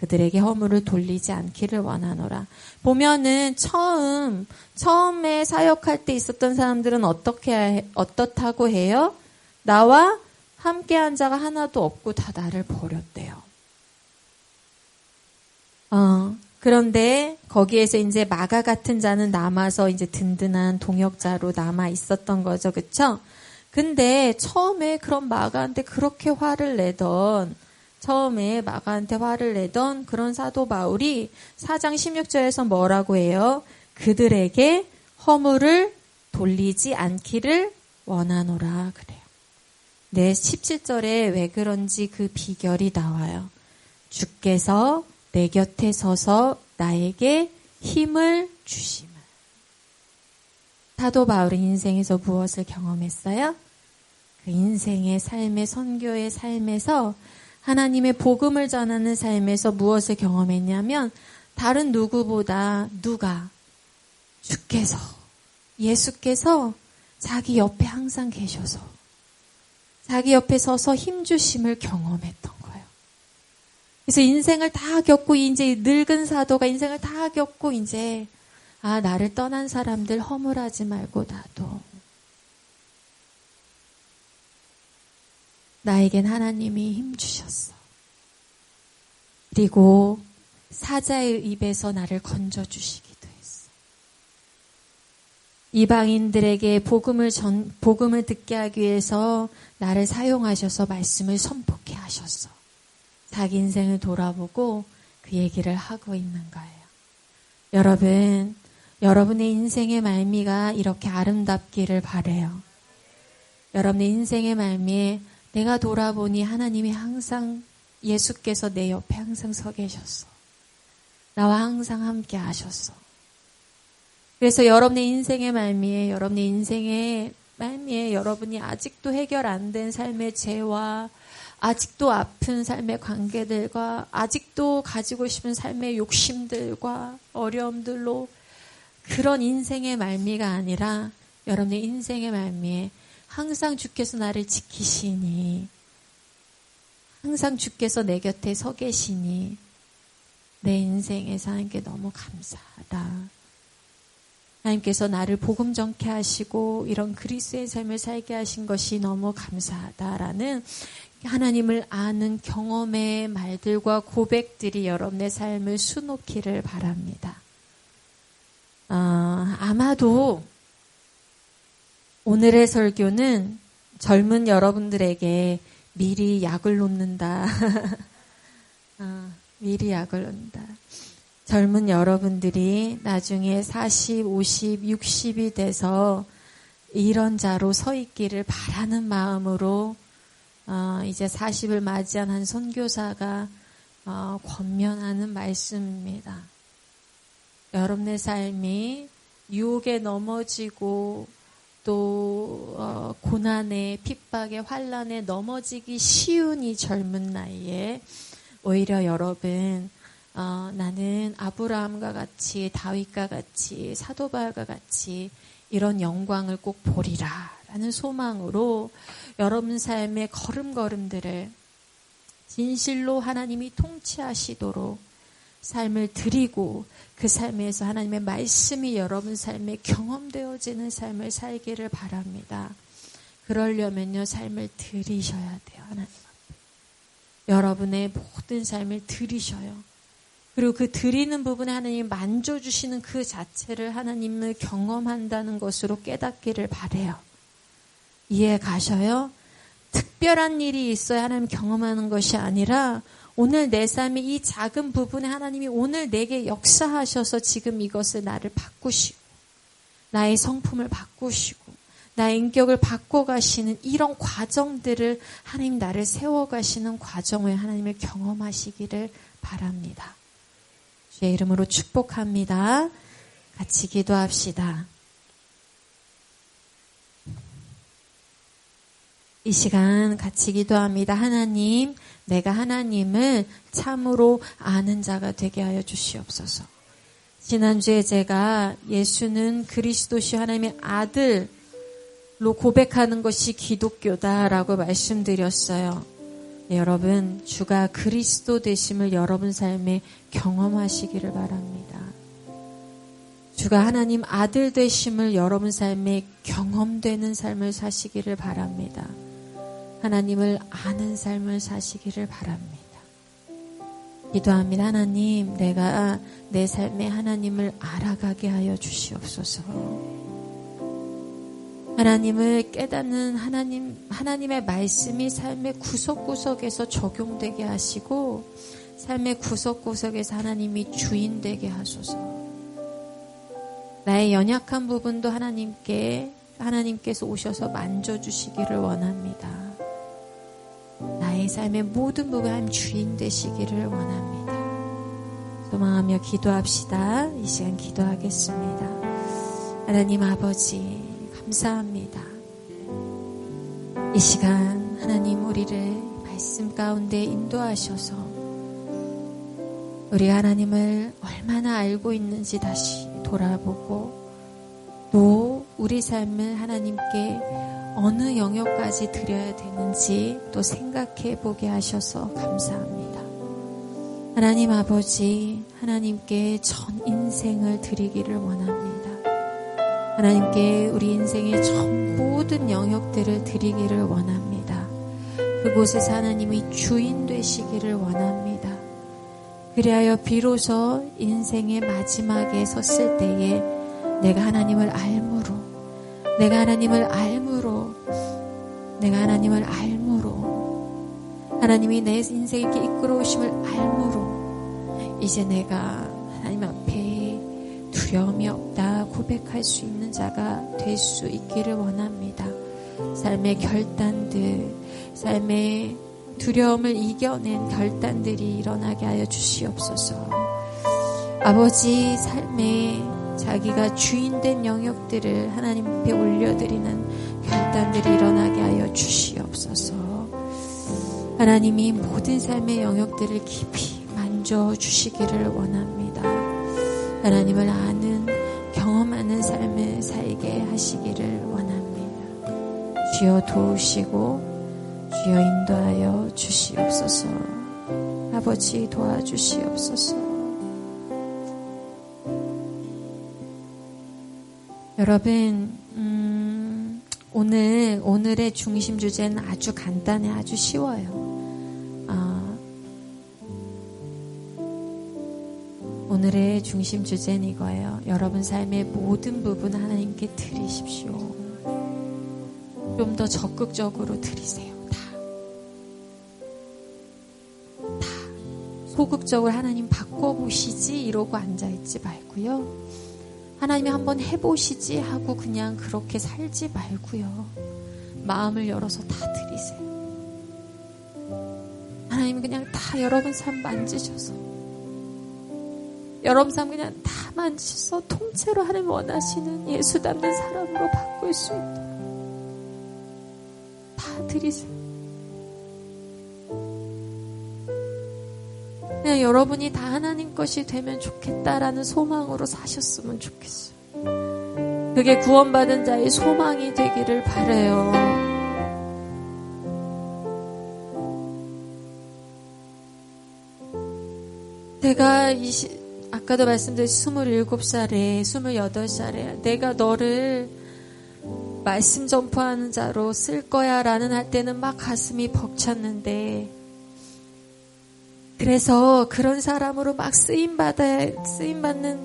그들에게 허물을 돌리지 않기를 원하노라. 보면은 처음에 사역할 때 있었던 사람들은 어떻다고 해요? 나와 함께한 자가 하나도 없고 다 나를 버렸대요. 그런데 거기에서 이제 마가 같은 자는 남아서 이제 든든한 동역자로 남아 있었던 거죠. 그쵸? 근데 처음에 그런 마가한테 그렇게 처음에 마가한테 화를 내던 그런 사도 바울이 4장 16절에서 뭐라고 해요? 그들에게 허물을 돌리지 않기를 원하노라 그래요. 네, 17절에 왜 그런지 그 비결이 나와요. 주께서 내 곁에 서서 나에게 힘을 주심을. 사도 바울은 인생에서 무엇을 경험했어요? 그 인생의 삶의 선교의 삶에서 하나님의 복음을 전하는 삶에서 무엇을 경험했냐면 다른 누구보다 예수께서 자기 옆에 항상 계셔서 자기 옆에 서서 힘주심을 경험했던 거예요. 그래서 인생을 다 겪고 이제 늙은 사도가 인생을 다 겪고 이제 나를 떠난 사람들 허물하지 말고 나에겐 하나님이 힘주셨어. 그리고 사자의 입에서 나를 건져주시기도 했어. 이방인들에게 복음을 듣게 하기 위해서 나를 사용하셔서 말씀을 선포케 하셨어. 자기 인생을 돌아보고 그 얘기를 하고 있는 거예요. 여러분의 인생의 말미가 이렇게 아름답기를 바라요. 여러분의 인생의 말미에 내가 돌아보니 하나님이 항상 예수께서 내 옆에 항상 서 계셨어. 나와 항상 함께 하셨어. 그래서 여러분의 인생의 말미에 여러분이 아직도 해결 안 된 삶의 죄와 아직도 아픈 삶의 관계들과 아직도 가지고 싶은 삶의 욕심들과 어려움들로 그런 인생의 말미가 아니라 여러분의 인생의 말미에 항상 주께서 나를 지키시니 항상 주께서 내 곁에 서 계시니 내 인생에 사는 게 너무 감사하다. 하나님께서 나를 복음 전케 하시고 이런 그리스도의 삶을 살게 하신 것이 너무 감사하다라는 하나님을 아는 경험의 말들과 고백들이 여러분의 삶을 수놓기를 바랍니다. 아마도 오늘의 설교는 젊은 여러분들에게 미리 약을 놓는다. 미리 약을 놓는다. 젊은 여러분들이 나중에 40, 50, 60이 돼서 이런 자로 서 있기를 바라는 마음으로 이제 40을 맞이한 한 선교사가 권면하는 말씀입니다. 여러분의 삶이 유혹에 넘어지고 또 고난에 핍박에 환난에 넘어지기 쉬운 이 젊은 나이에 오히려 여러분 나는 아브라함과 같이 다윗과 같이 사도 바울과 같이 이런 영광을 꼭 보리라 라는 소망으로 여러분 삶의 걸음걸음들을 진실로 하나님이 통치하시도록 삶을 드리고 그 삶에서 하나님의 말씀이 여러분 삶에 경험되어지는 삶을 살기를 바랍니다. 그러려면요 삶을 드리셔야 돼요. 하나님 앞에. 여러분의 모든 삶을 드리셔요. 그리고 그 드리는 부분에 하나님이 만져주시는 그 자체를 하나님을 경험한다는 것으로 깨닫기를 바라요. 이해 가셔요? 특별한 일이 있어야 하나님 경험하는 것이 아니라 오늘 내 삶의 이 작은 부분에 하나님이 오늘 내게 역사하셔서 지금 이것을 나를 바꾸시고 나의 성품을 바꾸시고 나의 인격을 바꿔가시는 이런 과정들을 하나님 나를 세워가시는 과정을 하나님을 경험하시기를 바랍니다. 주의 이름으로 축복합니다. 같이 기도합시다. 이 시간 같이 기도합니다. 하나님, 내가 하나님을 참으로 아는 자가 되게 하여 주시옵소서. 지난주에 제가 예수는 그리스도시 하나님의 아들로 고백하는 것이 기독교다라고 말씀드렸어요. 네, 여러분, 주가 그리스도 되심을 여러분 삶에 경험하시기를 바랍니다. 주가 하나님 아들 되심을 여러분 삶에 경험되는 삶을 사시기를 바랍니다. 하나님을 아는 삶을 사시기를 바랍니다. 기도합니다. 하나님, 내가 내 삶에 하나님을 알아가게 하여 주시옵소서. 하나님을 깨닫는 하나님의 말씀이 삶의 구석구석에서 적용되게 하시고 삶의 구석구석에서 하나님이 주인 되게 하소서. 나의 연약한 부분도 하나님께서 오셔서 만져주시기를 원합니다. 나의 삶의 모든 부분에 하나님 주인 되시기를 원합니다. 소망하며 기도합시다. 이 시간 기도하겠습니다. 하나님 아버지 감사합니다. 이 시간 하나님 우리를 말씀 가운데 인도하셔서 우리 하나님을 얼마나 알고 있는지 다시 돌아보고 또 우리 삶을 하나님께 어느 영역까지 드려야 되는지 또 생각해 보게 하셔서 감사합니다. 하나님 아버지, 하나님께 전 인생을 드리기를 원합니다. 하나님께 우리 인생의 전 모든 영역들을 드리기를 원합니다. 그곳에서 하나님이 주인 되시기를 원합니다. 그리하여 비로소 인생의 마지막에 섰을 때에 내가 하나님을 알므로 하나님이 내 인생에 이렇게 이끌어오심을 알므로 이제 내가 하나님 앞에 두려움이 없다 고백할 수 있는 자가 될 수 있기를 원합니다. 삶의 결단들, 삶의 두려움을 이겨낸 결단들이 일어나게 하여 주시옵소서. 아버지, 삶에 자기가 주인된 영역들을 하나님 앞에 올려드리는 결단들이 일어나게 하여 주시옵소서. 하나님이 모든 삶의 영역들을 깊이 만져주시기를 원합니다. 하나님을 아는, 경험하는 삶을 살게 하시기를 원합니다. 주여 도우시고 주여 인도하여 주시옵소서. 아버지 도와주시옵소서. 여러분, 오늘의 중심 주제는 아주 간단해, 아주 쉬워요. 오늘의 중심 주제는 이거예요. 여러분 삶의 모든 부분 하나님께 드리십시오. 좀 더 적극적으로 드리세요. 다 소극적으로 하나님 바꿔보시지 이러고 앉아있지 말고요. 하나님이 한번 해보시지 하고 그냥 그렇게 살지 말고요. 마음을 열어서 다 드리세요. 하나님 그냥 다 여러분 삶 만지셔서, 여러분 삶 그냥 다 만지셔서 통째로 하나님 원하시는 예수 닮는 사람으로 바꿀 수 있도록 다 드리세요. 그냥 여러분이 다 하나님 것이 되면 좋겠다라는 소망으로 사셨으면 좋겠어요. 그게 구원받은 자의 소망이 되기를 바라요. 제가 아까도 말씀드렸듯이 27살에 28살에 내가 너를 말씀 전파하는 자로 쓸 거야 라는 할 때는 막 가슴이 벅찼는데, 그래서 그런 사람으로 막 쓰임받는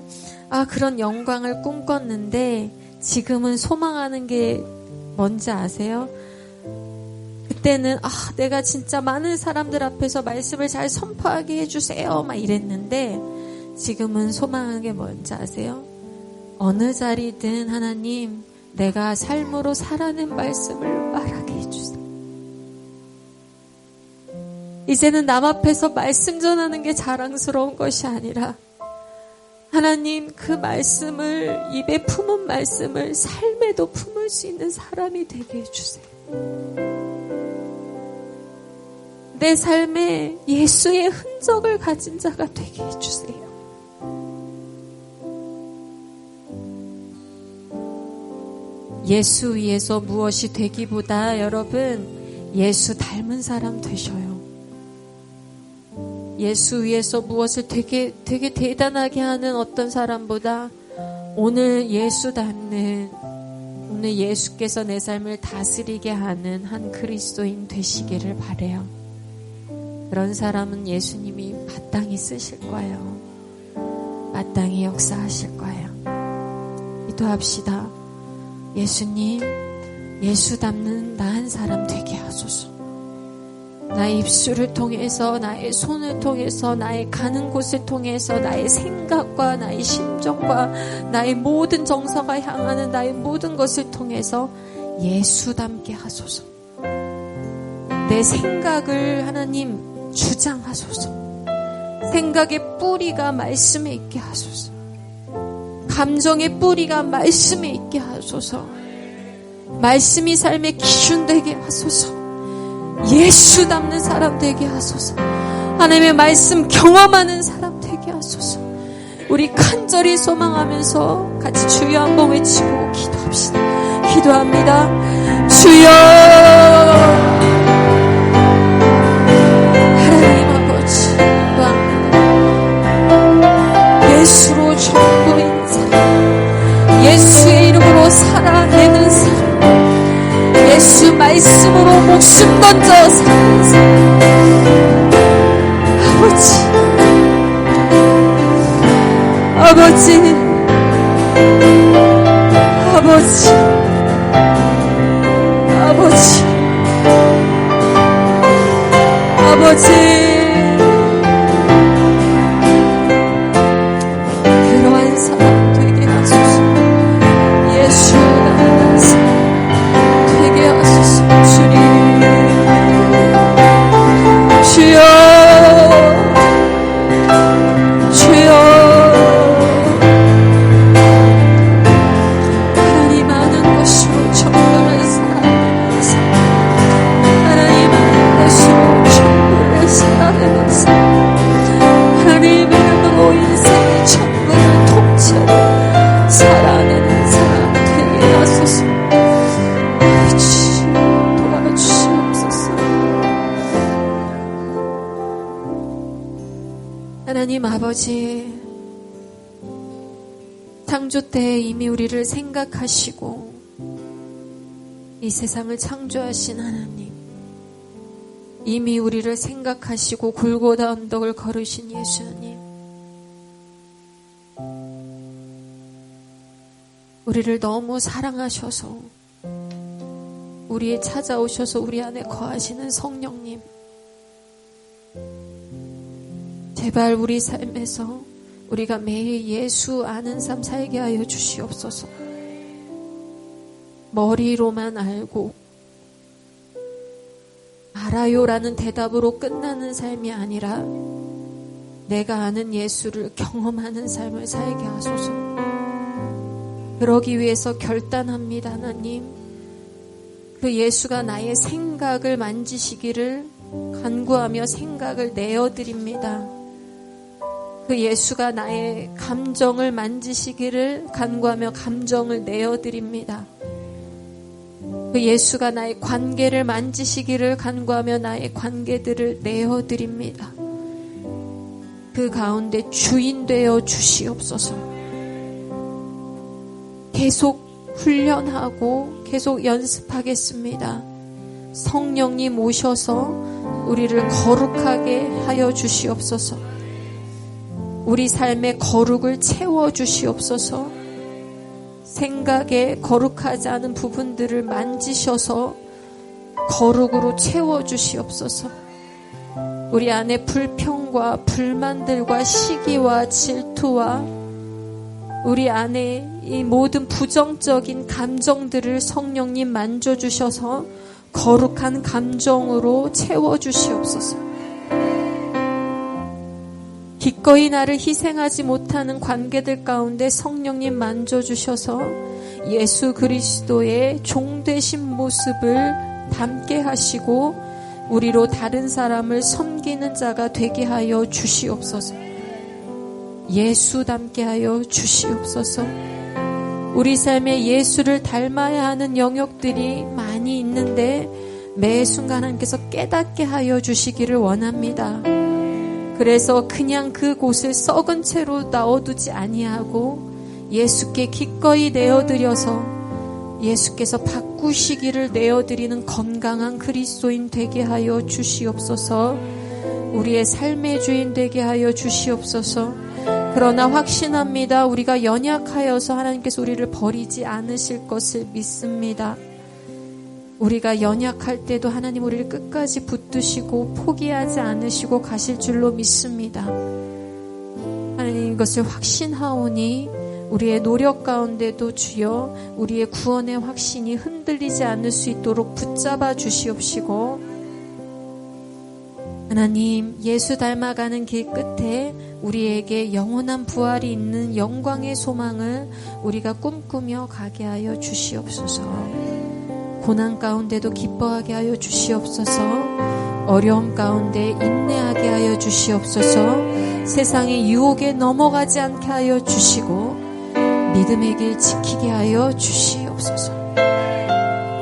그런 영광을 꿈꿨는데, 지금은 소망하는 게 뭔지 아세요? 그때는 내가 진짜 많은 사람들 앞에서 말씀을 잘 선포하게 해주세요 막 이랬는데, 지금은 소망하는 게 뭔지 아세요? 어느 자리든 하나님 내가 삶으로 살아낸 말씀을 말하게 해주세요. 이제는 남 앞에서 말씀 전하는 게 자랑스러운 것이 아니라 하나님 그 말씀을, 입에 품은 말씀을 삶에도 품을 수 있는 사람이 되게 해주세요. 내 삶에 예수의 흔적을 가진 자가 되게 해주세요. 예수 위에서 무엇이 되기보다 여러분 예수 닮은 사람 되셔요. 예수 위에서 무엇을 되게 대단하게 하는 어떤 사람보다 오늘 예수 닮는, 오늘 예수께서 내 삶을 다스리게 하는 한 그리스도인 되시기를 바라요. 그런 사람은 예수님이 마땅히 쓰실 거예요. 마땅히 역사하실 거예요. 기도합시다. 예수님, 예수 닮는 나 한 사람 되게 하소서. 나의 입술을 통해서, 나의 손을 통해서, 나의 가는 곳을 통해서, 나의 생각과 나의 심정과 나의 모든 정서가 향하는 나의 모든 것을 통해서 예수 닮게 하소서. 내 생각을 하나님 주장하소서. 생각의 뿌리가 말씀에 있게 하소서. 감정의 뿌리가 말씀에 있게 하소서. 말씀이 삶의 기준 되게 하소서. 예수 닮는 사람 되게 하소서. 하나님의 말씀 경험하는 사람 되게 하소서. 우리 간절히 소망하면서 같이 주여 한번 외치고 기도합시다. 기도합니다. 주여, 하나님 아버지 기도합니다. 예수로 전부인 사람, 예수의 이름으로 살아내는 사람, 예수 말씀으로 목숨 던져 사는 사람. 아버지, 아버지, 아버지, 아버지, 그러한 사람 되게 하소서. 예수 닮은 사람 되게 하소서. 아버지, 창조 때에 이미 우리를 생각하시고 이 세상을 창조하신 하나님, 이미 우리를 생각하시고 골고다 언덕을 걸으신 예수님, 우리를 너무 사랑하셔서 우리에 찾아오셔서 우리 안에 거하시는 성령님, 제발 우리 삶에서 우리가 매일 예수 아는 삶 살게 하여 주시옵소서. 머리로만 알고 알아요라는 대답으로 끝나는 삶이 아니라 내가 아는 예수를 경험하는 삶을 살게 하소서. 그러기 위해서 결단합니다. 하나님, 그 예수가 나의 생각을 만지시기를 간구하며 생각을 내어드립니다. 그 예수가 나의 감정을 만지시기를 간구하며 감정을 내어드립니다. 그 예수가 나의 관계를 만지시기를 간구하며 나의 관계들을 내어드립니다. 그 가운데 주인 되어 주시옵소서. 계속 훈련하고 계속 연습하겠습니다. 성령님 오셔서 우리를 거룩하게 하여 주시옵소서. 우리 삶의 거룩을 채워 주시옵소서. 생각에 거룩하지 않은 부분들을 만지셔서 거룩으로 채워 주시옵소서. 우리 안에 불평과 불만들과 시기와 질투와 우리 안에 이 모든 부정적인 감정들을 성령님 만져주셔서 거룩한 감정으로 채워 주시옵소서. 기꺼이 나를 희생하지 못하는 관계들 가운데 성령님 만져주셔서 예수 그리스도의 종되신 모습을 담게 하시고 우리로 다른 사람을 섬기는 자가 되게 하여 주시옵소서. 예수 닮게 하여 주시옵소서. 우리 삶에 예수를 닮아야 하는 영역들이 많이 있는데 매 순간 하나님께서 깨닫게 하여 주시기를 원합니다. 그래서 그냥 그곳을 썩은 채로 놔두지 아니하고 예수께 기꺼이 내어드려서 예수께서 바꾸시기를 내어드리는 건강한 그리스도인 되게 하여 주시옵소서. 우리의 삶의 주인 되게 하여 주시옵소서. 그러나 확신합니다. 우리가 연약하여서 하나님께서 우리를 버리지 않으실 것을 믿습니다. 우리가 연약할 때도 하나님 우리를 끝까지 붙드시고 포기하지 않으시고 가실 줄로 믿습니다. 하나님 이것을 확신하오니 우리의 노력 가운데도 주여 우리의 구원의 확신이 흔들리지 않을 수 있도록 붙잡아 주시옵시고, 하나님 예수 닮아가는 길 끝에 우리에게 영원한 부활이 있는 영광의 소망을 우리가 꿈꾸며 가게 하여 주시옵소서. 고난 가운데도 기뻐하게 하여 주시옵소서. 어려움 가운데 인내하게 하여 주시옵소서. 세상의 유혹에 넘어가지 않게 하여 주시고 믿음의 길 지키게 하여 주시옵소서.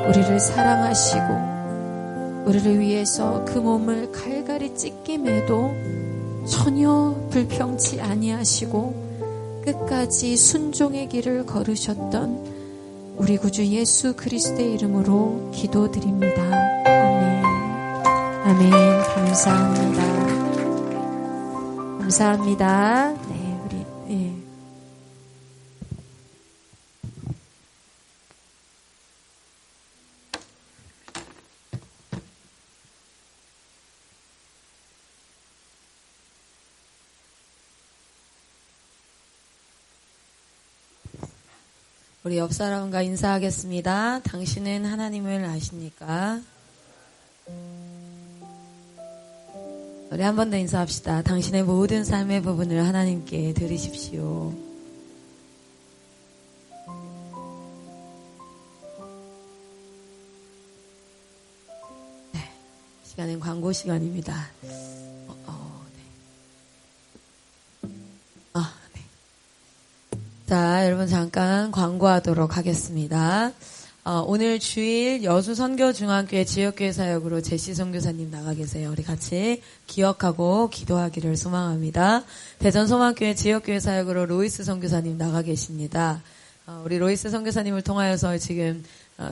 우리를 사랑하시고 우리를 위해서 그 몸을 갈갈이 찢김에도 전혀 불평치 아니하시고 끝까지 순종의 길을 걸으셨던 우리 구주 예수 그리스도의 이름으로 기도드립니다. 아멘. 아멘. 감사합니다. 감사합니다. 네, 우리 우리 옆 사람과 인사하겠습니다. 당신은 하나님을 아십니까? 우리 한 번 더 인사합시다. 당신의 모든 삶의 부분을 하나님께 드리십시오. 네, 시간은 광고 시간입니다. 자, 여러분 잠깐 광고하도록 하겠습니다. 오늘 주일 여수선교중앙교회 지역교회 사역으로 제시 선교사님 나가 계세요. 우리 같이 기억하고 기도하기를 소망합니다. 대전소망교회 지역교회 사역으로 로이스 선교사님 나가 계십니다. 우리 로이스 선교사님을 통하여서 지금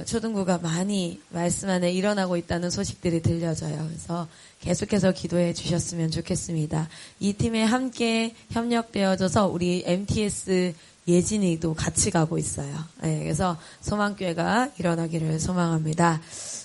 초등부가 많이 말씀 안에 일어나고 있다는 소식들이 들려져요. 그래서 계속해서 기도해 주셨으면 좋겠습니다. 이 팀에 함께 협력되어져서 우리 MTS 예진이도 같이 가고 있어요. 네, 그래서 소망교회가 일어나기를 소망합니다.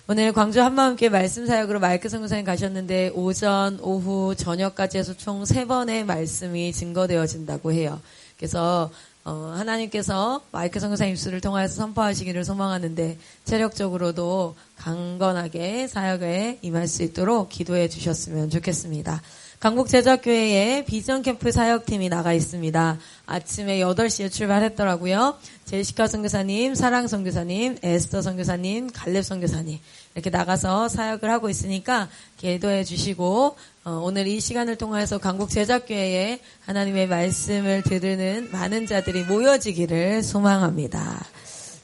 오늘 광주 한마음교회 말씀 사역으로 마이크 선교사님 가셨는데 오전, 오후, 저녁까지 해서 총 3번의 말씀이 증거되어진다고 해요. 그래서 하나님께서 마이크 선교사님 입술을 통하여서 선포하시기를 소망하는데 체력적으로도 강건하게 사역에 임할 수 있도록 기도해 주셨으면 좋겠습니다. 강북제자교회에 비전캠프 사역팀이 나가 있습니다. 아침에 8시에 출발했더라고요. 제시카 선교사님, 사랑 선교사님, 에스더 선교사님, 갈렙 선교사님 이렇게 나가서 사역을 하고 있으니까 기도해 주시고 오늘 이 시간을 통해서 강북제자교회에 하나님의 말씀을 들으는 많은 자들이 모여지기를 소망합니다.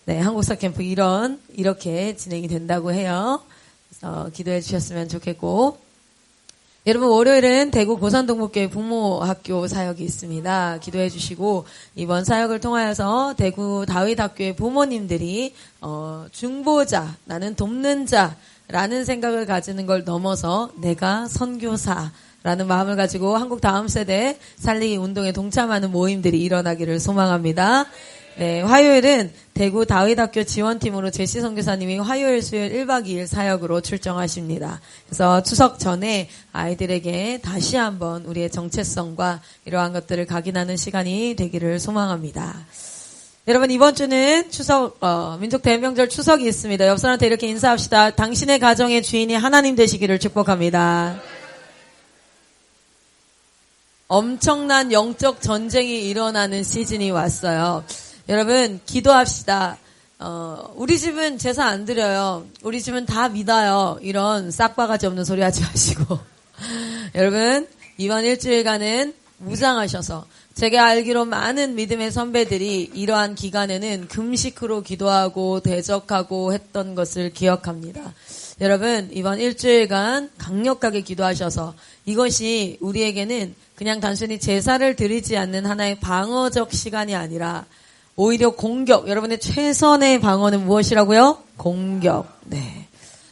네, 한국사 캠프 이렇게 진행이 된다고 해요. 그래서 기도해 주셨으면 좋겠고 여러분 월요일은 대구 고산동목교회 부모학교 사역이 있습니다. 기도해 주시고 이번 사역을 통하여서 대구 다윗학교의 부모님들이 중보자, 나는 돕는 자라는 생각을 가지는 걸 넘어서 내가 선교사라는 마음을 가지고 한국 다음 세대 살리기 운동에 동참하는 모임들이 일어나기를 소망합니다. 네, 화요일은 대구 다윗학교 지원팀으로 제시 선교사님이 화요일, 수요일 1박 2일 사역으로 출정하십니다. 그래서 추석 전에 아이들에게 다시 한번 우리의 정체성과 이러한 것들을 각인하는 시간이 되기를 소망합니다. 여러분 이번 주는 추석 민족 대명절 추석이 있습니다. 옆 사람한테 이렇게 인사합시다. 당신의 가정의 주인이 하나님 되시기를 축복합니다. 엄청난 영적 전쟁이 일어나는 시즌이 왔어요. 여러분 기도합시다. 우리 집은 제사 안 드려요. 우리 집은 다 믿어요. 이런 싹바가지 없는 소리 하지 마시고 여러분 이번 일주일간은 무장하셔서 제가 알기로 많은 믿음의 선배들이 이러한 기간에는 금식으로 기도하고 대적하고 했던 것을 기억합니다. 여러분 이번 일주일간 강력하게 기도하셔서 이것이 우리에게는 그냥 단순히 제사를 드리지 않는 하나의 방어적 시간이 아니라 오히려 공격, 여러분의 최선의 방어는 무엇이라고요? 공격. 네.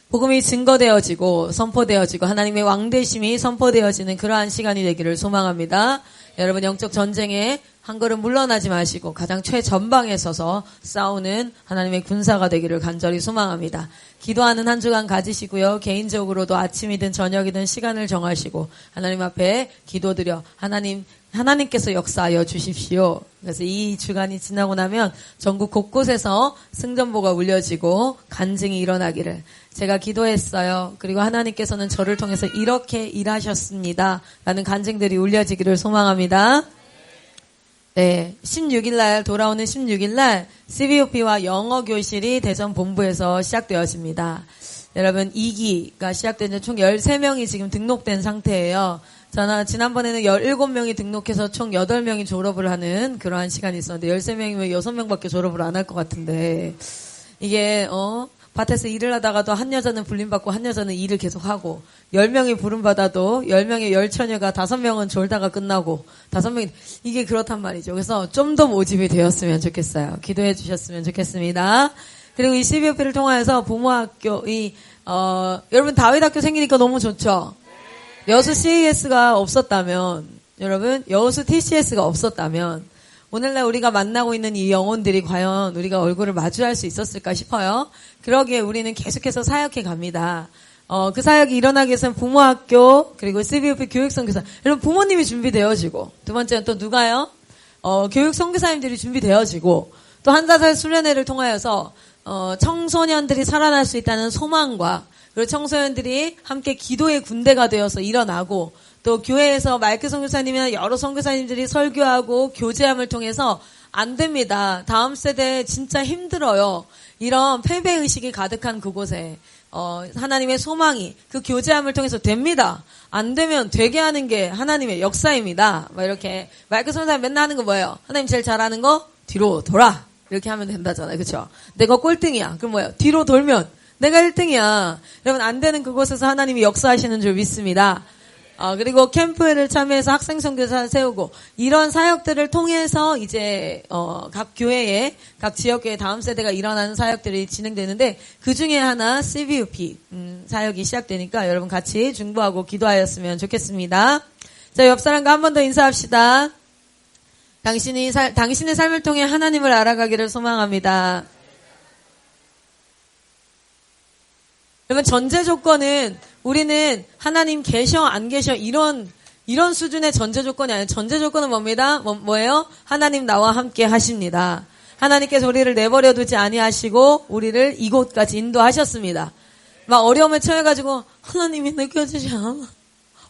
복음이 증거되어지고 선포되어지고 하나님의 왕되심이 선포되어지는 그러한 시간이 되기를 소망합니다. 여러분 영적 전쟁에 한 걸음 물러나지 마시고 가장 최전방에 서서 싸우는 하나님의 군사가 되기를 간절히 소망합니다. 기도하는 한 주간 가지시고요. 개인적으로도 아침이든 저녁이든 시간을 정하시고 하나님 앞에 기도드려 하나님께서 역사하여 주십시오. 그래서 이 주간이 지나고 나면 전국 곳곳에서 승전보가 울려지고 간증이 일어나기를 제가 기도했어요. 그리고 하나님께서는 저를 통해서 이렇게 일하셨습니다. 라는 간증들이 울려지기를 소망합니다. 네, 16일날 돌아오는 16일날 CBOP와 영어교실이 대전 본부에서 시작되었습니다. 여러분 2기가 시작된 지 총 13명이 지금 등록된 상태예요. 지난번에는 17명이 등록해서 총 8명이 졸업을 하는 그러한 시간이 있었는데 13명이면 6명밖에 졸업을 안 할 것 같은데 이게 밭에서 일을 하다가도 한 여자는 불림받고 한 여자는 일을 계속하고 10명이 부름받아도 10명의 열처녀가 5명은 졸다가 끝나고 5명이 이게 그렇단 말이죠. 그래서 좀 더 모집이 되었으면 좋겠어요. 기도해 주셨으면 좋겠습니다. 그리고 이 CBOP를 통하여서 부모학교 여러분 다윗학교 생기니까 너무 좋죠. 여수 CAS가 없었다면 여러분 여수 TCS가 없었다면 오늘날 우리가 만나고 있는 이 영혼들이 과연 우리가 얼굴을 마주할 수 있었을까 싶어요. 그러기에 우리는 계속해서 사역해 갑니다. 그 사역이 일어나기 위해서는 부모학교 그리고 CBOP 교육선교사 여러분 부모님이 준비되어지고 두 번째는 또 누가요? 교육선교사님들이 준비되어지고 또 한사살 수련회를 통하여서 청소년들이 살아날 수 있다는 소망과 그리고 청소년들이 함께 기도의 군대가 되어서 일어나고 또 교회에서 마이크 선교사님이나 여러 선교사님들이 설교하고 교제함을 통해서 안 됩니다. 다음 세대 진짜 힘들어요. 이런 패배의식이 가득한 그곳에 하나님의 소망이 그 교제함을 통해서 됩니다. 안 되면 되게 하는 게 하나님의 역사입니다. 막 이렇게 마이크 선교사님 맨날 하는 거 뭐예요? 하나님 제일 잘하는 거 뒤로 돌아. 이렇게 하면 된다잖아요. 그쵸? 내가 꼴등이야. 그럼 뭐예요? 뒤로 돌면 내가 1등이야. 여러분, 안 되는 그곳에서 하나님이 역사하시는 줄 믿습니다. 그리고 캠프를 참여해서 학생 선교사 세우고 이런 사역들을 통해서 이제 각 교회에 각 지역교회 다음 세대가 일어나는 사역들이 진행되는데 그 중에 하나 CVUP 사역이 시작되니까 여러분 같이 중보하고 기도하였으면 좋겠습니다. 자, 옆 사람과 한 번 더 인사합시다. 당신의 삶을 통해 하나님을 알아가기를 소망합니다. 여러분, 전제 조건은 우리는 하나님 계셔 안 계셔 이런 수준의 전제 조건이 아니에요. 전제 조건은 뭡니다? 뭐예요? 하나님 나와 함께 하십니다. 하나님께서 우리를 내버려 두지 아니하시고 우리를 이곳까지 인도하셨습니다. 막 어려움에 처해가지고 하나님이 느껴지지 않아.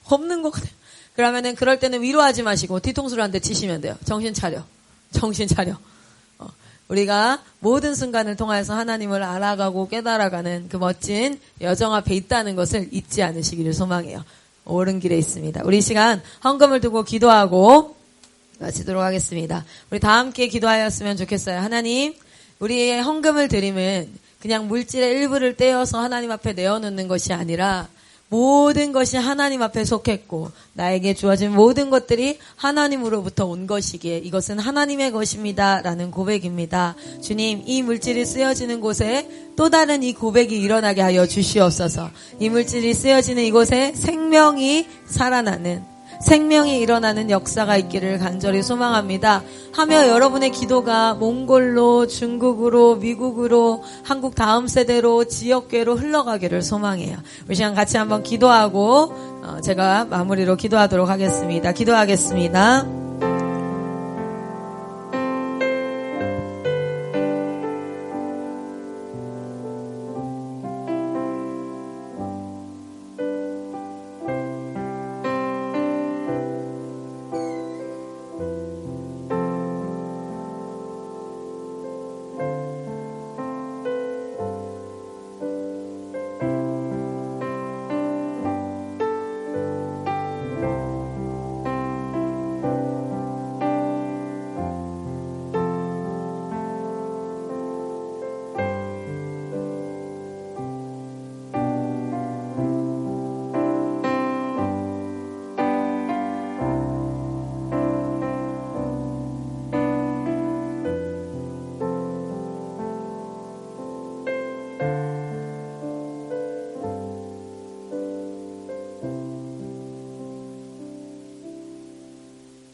없는 것 같아요. 그러면은 그럴 때는 위로하지 마시고 뒤통수를 한 대 치시면 돼요. 정신 차려. 우리가 모든 순간을 통해서 하나님을 알아가고 깨달아가는 그 멋진 여정 앞에 있다는 것을 잊지 않으시기를 소망해요. 옳은 길에 있습니다. 우리 이 시간 헌금을 두고 기도하고 마치도록 하겠습니다. 우리 다 함께 기도하였으면 좋겠어요. 하나님, 우리의 헌금을 드림은 그냥 물질의 일부를 떼어서 하나님 앞에 내어놓는 것이 아니라 모든 것이 하나님 앞에 속했고 나에게 주어진 모든 것들이 하나님으로부터 온 것이기에 이것은 하나님의 것입니다 라는 고백입니다. 주님, 이 물질이 쓰여지는 곳에 또 다른 이 고백이 일어나게 하여 주시옵소서. 이 물질이 쓰여지는 이곳에 생명이 살아나는, 생명이 일어나는 역사가 있기를 간절히 소망합니다. 하며 여러분의 기도가 몽골로, 중국으로, 미국으로, 한국 다음 세대로, 지역계로 흘러가기를 소망해요. 우리 시간 같이 한번 기도하고 제가 마무리로 기도하도록 하겠습니다. 기도하겠습니다.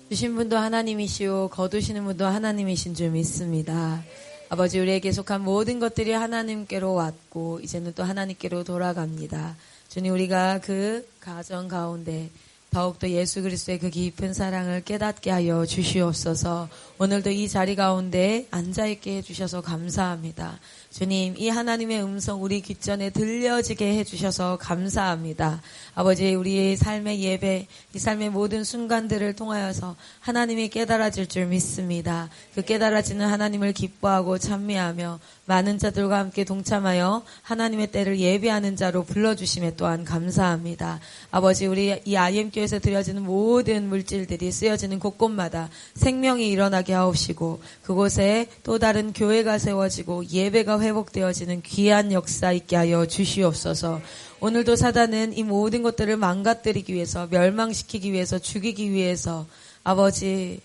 주신 분도 하나님이시오 거두시는 분도 하나님이신 줄 믿습니다. 아버지, 우리에게 속한 모든 것들이 하나님께로 왔고 이제는 또 하나님께로 돌아갑니다. 주님, 우리가 그 가정 가운데 더욱더 예수 그리스도의 그 깊은 사랑을 깨닫게 하여 주시옵소서. 오늘도 이 자리 가운데 앉아있게 해주셔서 감사합니다. 주님, 이 하나님의 음성 우리 귓전에 들려지게 해주셔서 감사합니다. 아버지, 우리의 삶의 예배, 이 삶의 모든 순간들을 통하여서 하나님이 깨달아질 줄 믿습니다. 그 깨달아지는 하나님을 기뻐하고 찬미하며 많은 자들과 함께 동참하여 하나님의 때를 예배하는 자로 불러주심에 또한 감사합니다. 아버지, 우리 이 IM교회에서 드려지는 모든 물질들이 쓰여지는 곳곳마다 생명이 일어나게 하옵시고 그곳에 또 다른 교회가 세워지고 예배가 회복되어지는 귀한 역사 있게 하여 주시옵소서. 오늘도 사단은 이 모든 것들을 망가뜨리기 위해서, 멸망시키기 위해서, 죽이기 위해서 아버지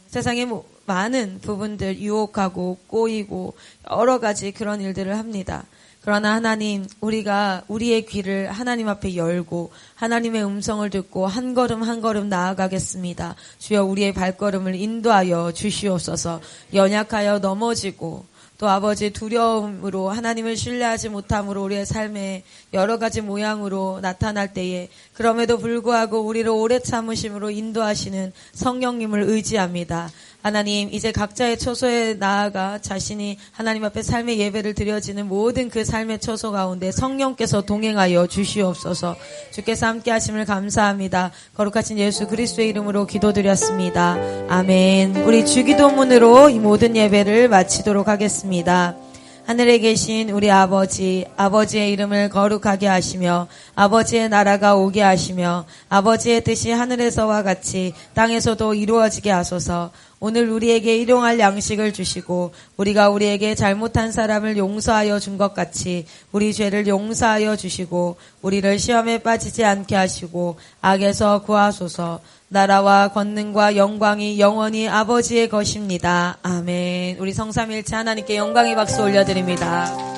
세상의 많은 부분들 유혹하고 꼬이고 여러 가지 그런 일들을 합니다. 그러나 하나님, 우리가 우리의 귀를 하나님 앞에 열고 하나님의 음성을 듣고 한 걸음 한 걸음 나아가겠습니다. 주여, 우리의 발걸음을 인도하여 주시옵소서. 연약하여 넘어지고 또 아버지 두려움으로 하나님을 신뢰하지 못함으로 우리의 삶에 여러 가지 모양으로 나타날 때에 그럼에도 불구하고 우리를 오래 참으심으로 인도하시는 성령님을 의지합니다. 하나님, 이제 각자의 처소에 나아가 자신이 하나님 앞에 삶의 예배를 드려지는 모든 그 삶의 처소 가운데 성령께서 동행하여 주시옵소서. 주께서 함께 하심을 감사합니다. 거룩하신 예수 그리스도의 이름으로 기도드렸습니다. 아멘. 우리 주기도문으로 이 모든 예배를 마치도록 하겠습니다. 하늘에 계신 우리 아버지, 아버지의 이름을 거룩하게 하시며 아버지의 나라가 오게 하시며 아버지의 뜻이 하늘에서와 같이 땅에서도 이루어지게 하소서. 오늘 우리에게 일용할 양식을 주시고 우리가 우리에게 잘못한 사람을 용서하여 준 것 같이 우리 죄를 용서하여 주시고 우리를 시험에 빠지지 않게 하시고 악에서 구하소서. 나라와 권능과 영광이 영원히 아버지의 것입니다. 아멘. 우리 성삼일체 하나님께 영광의 박수 올려드립니다.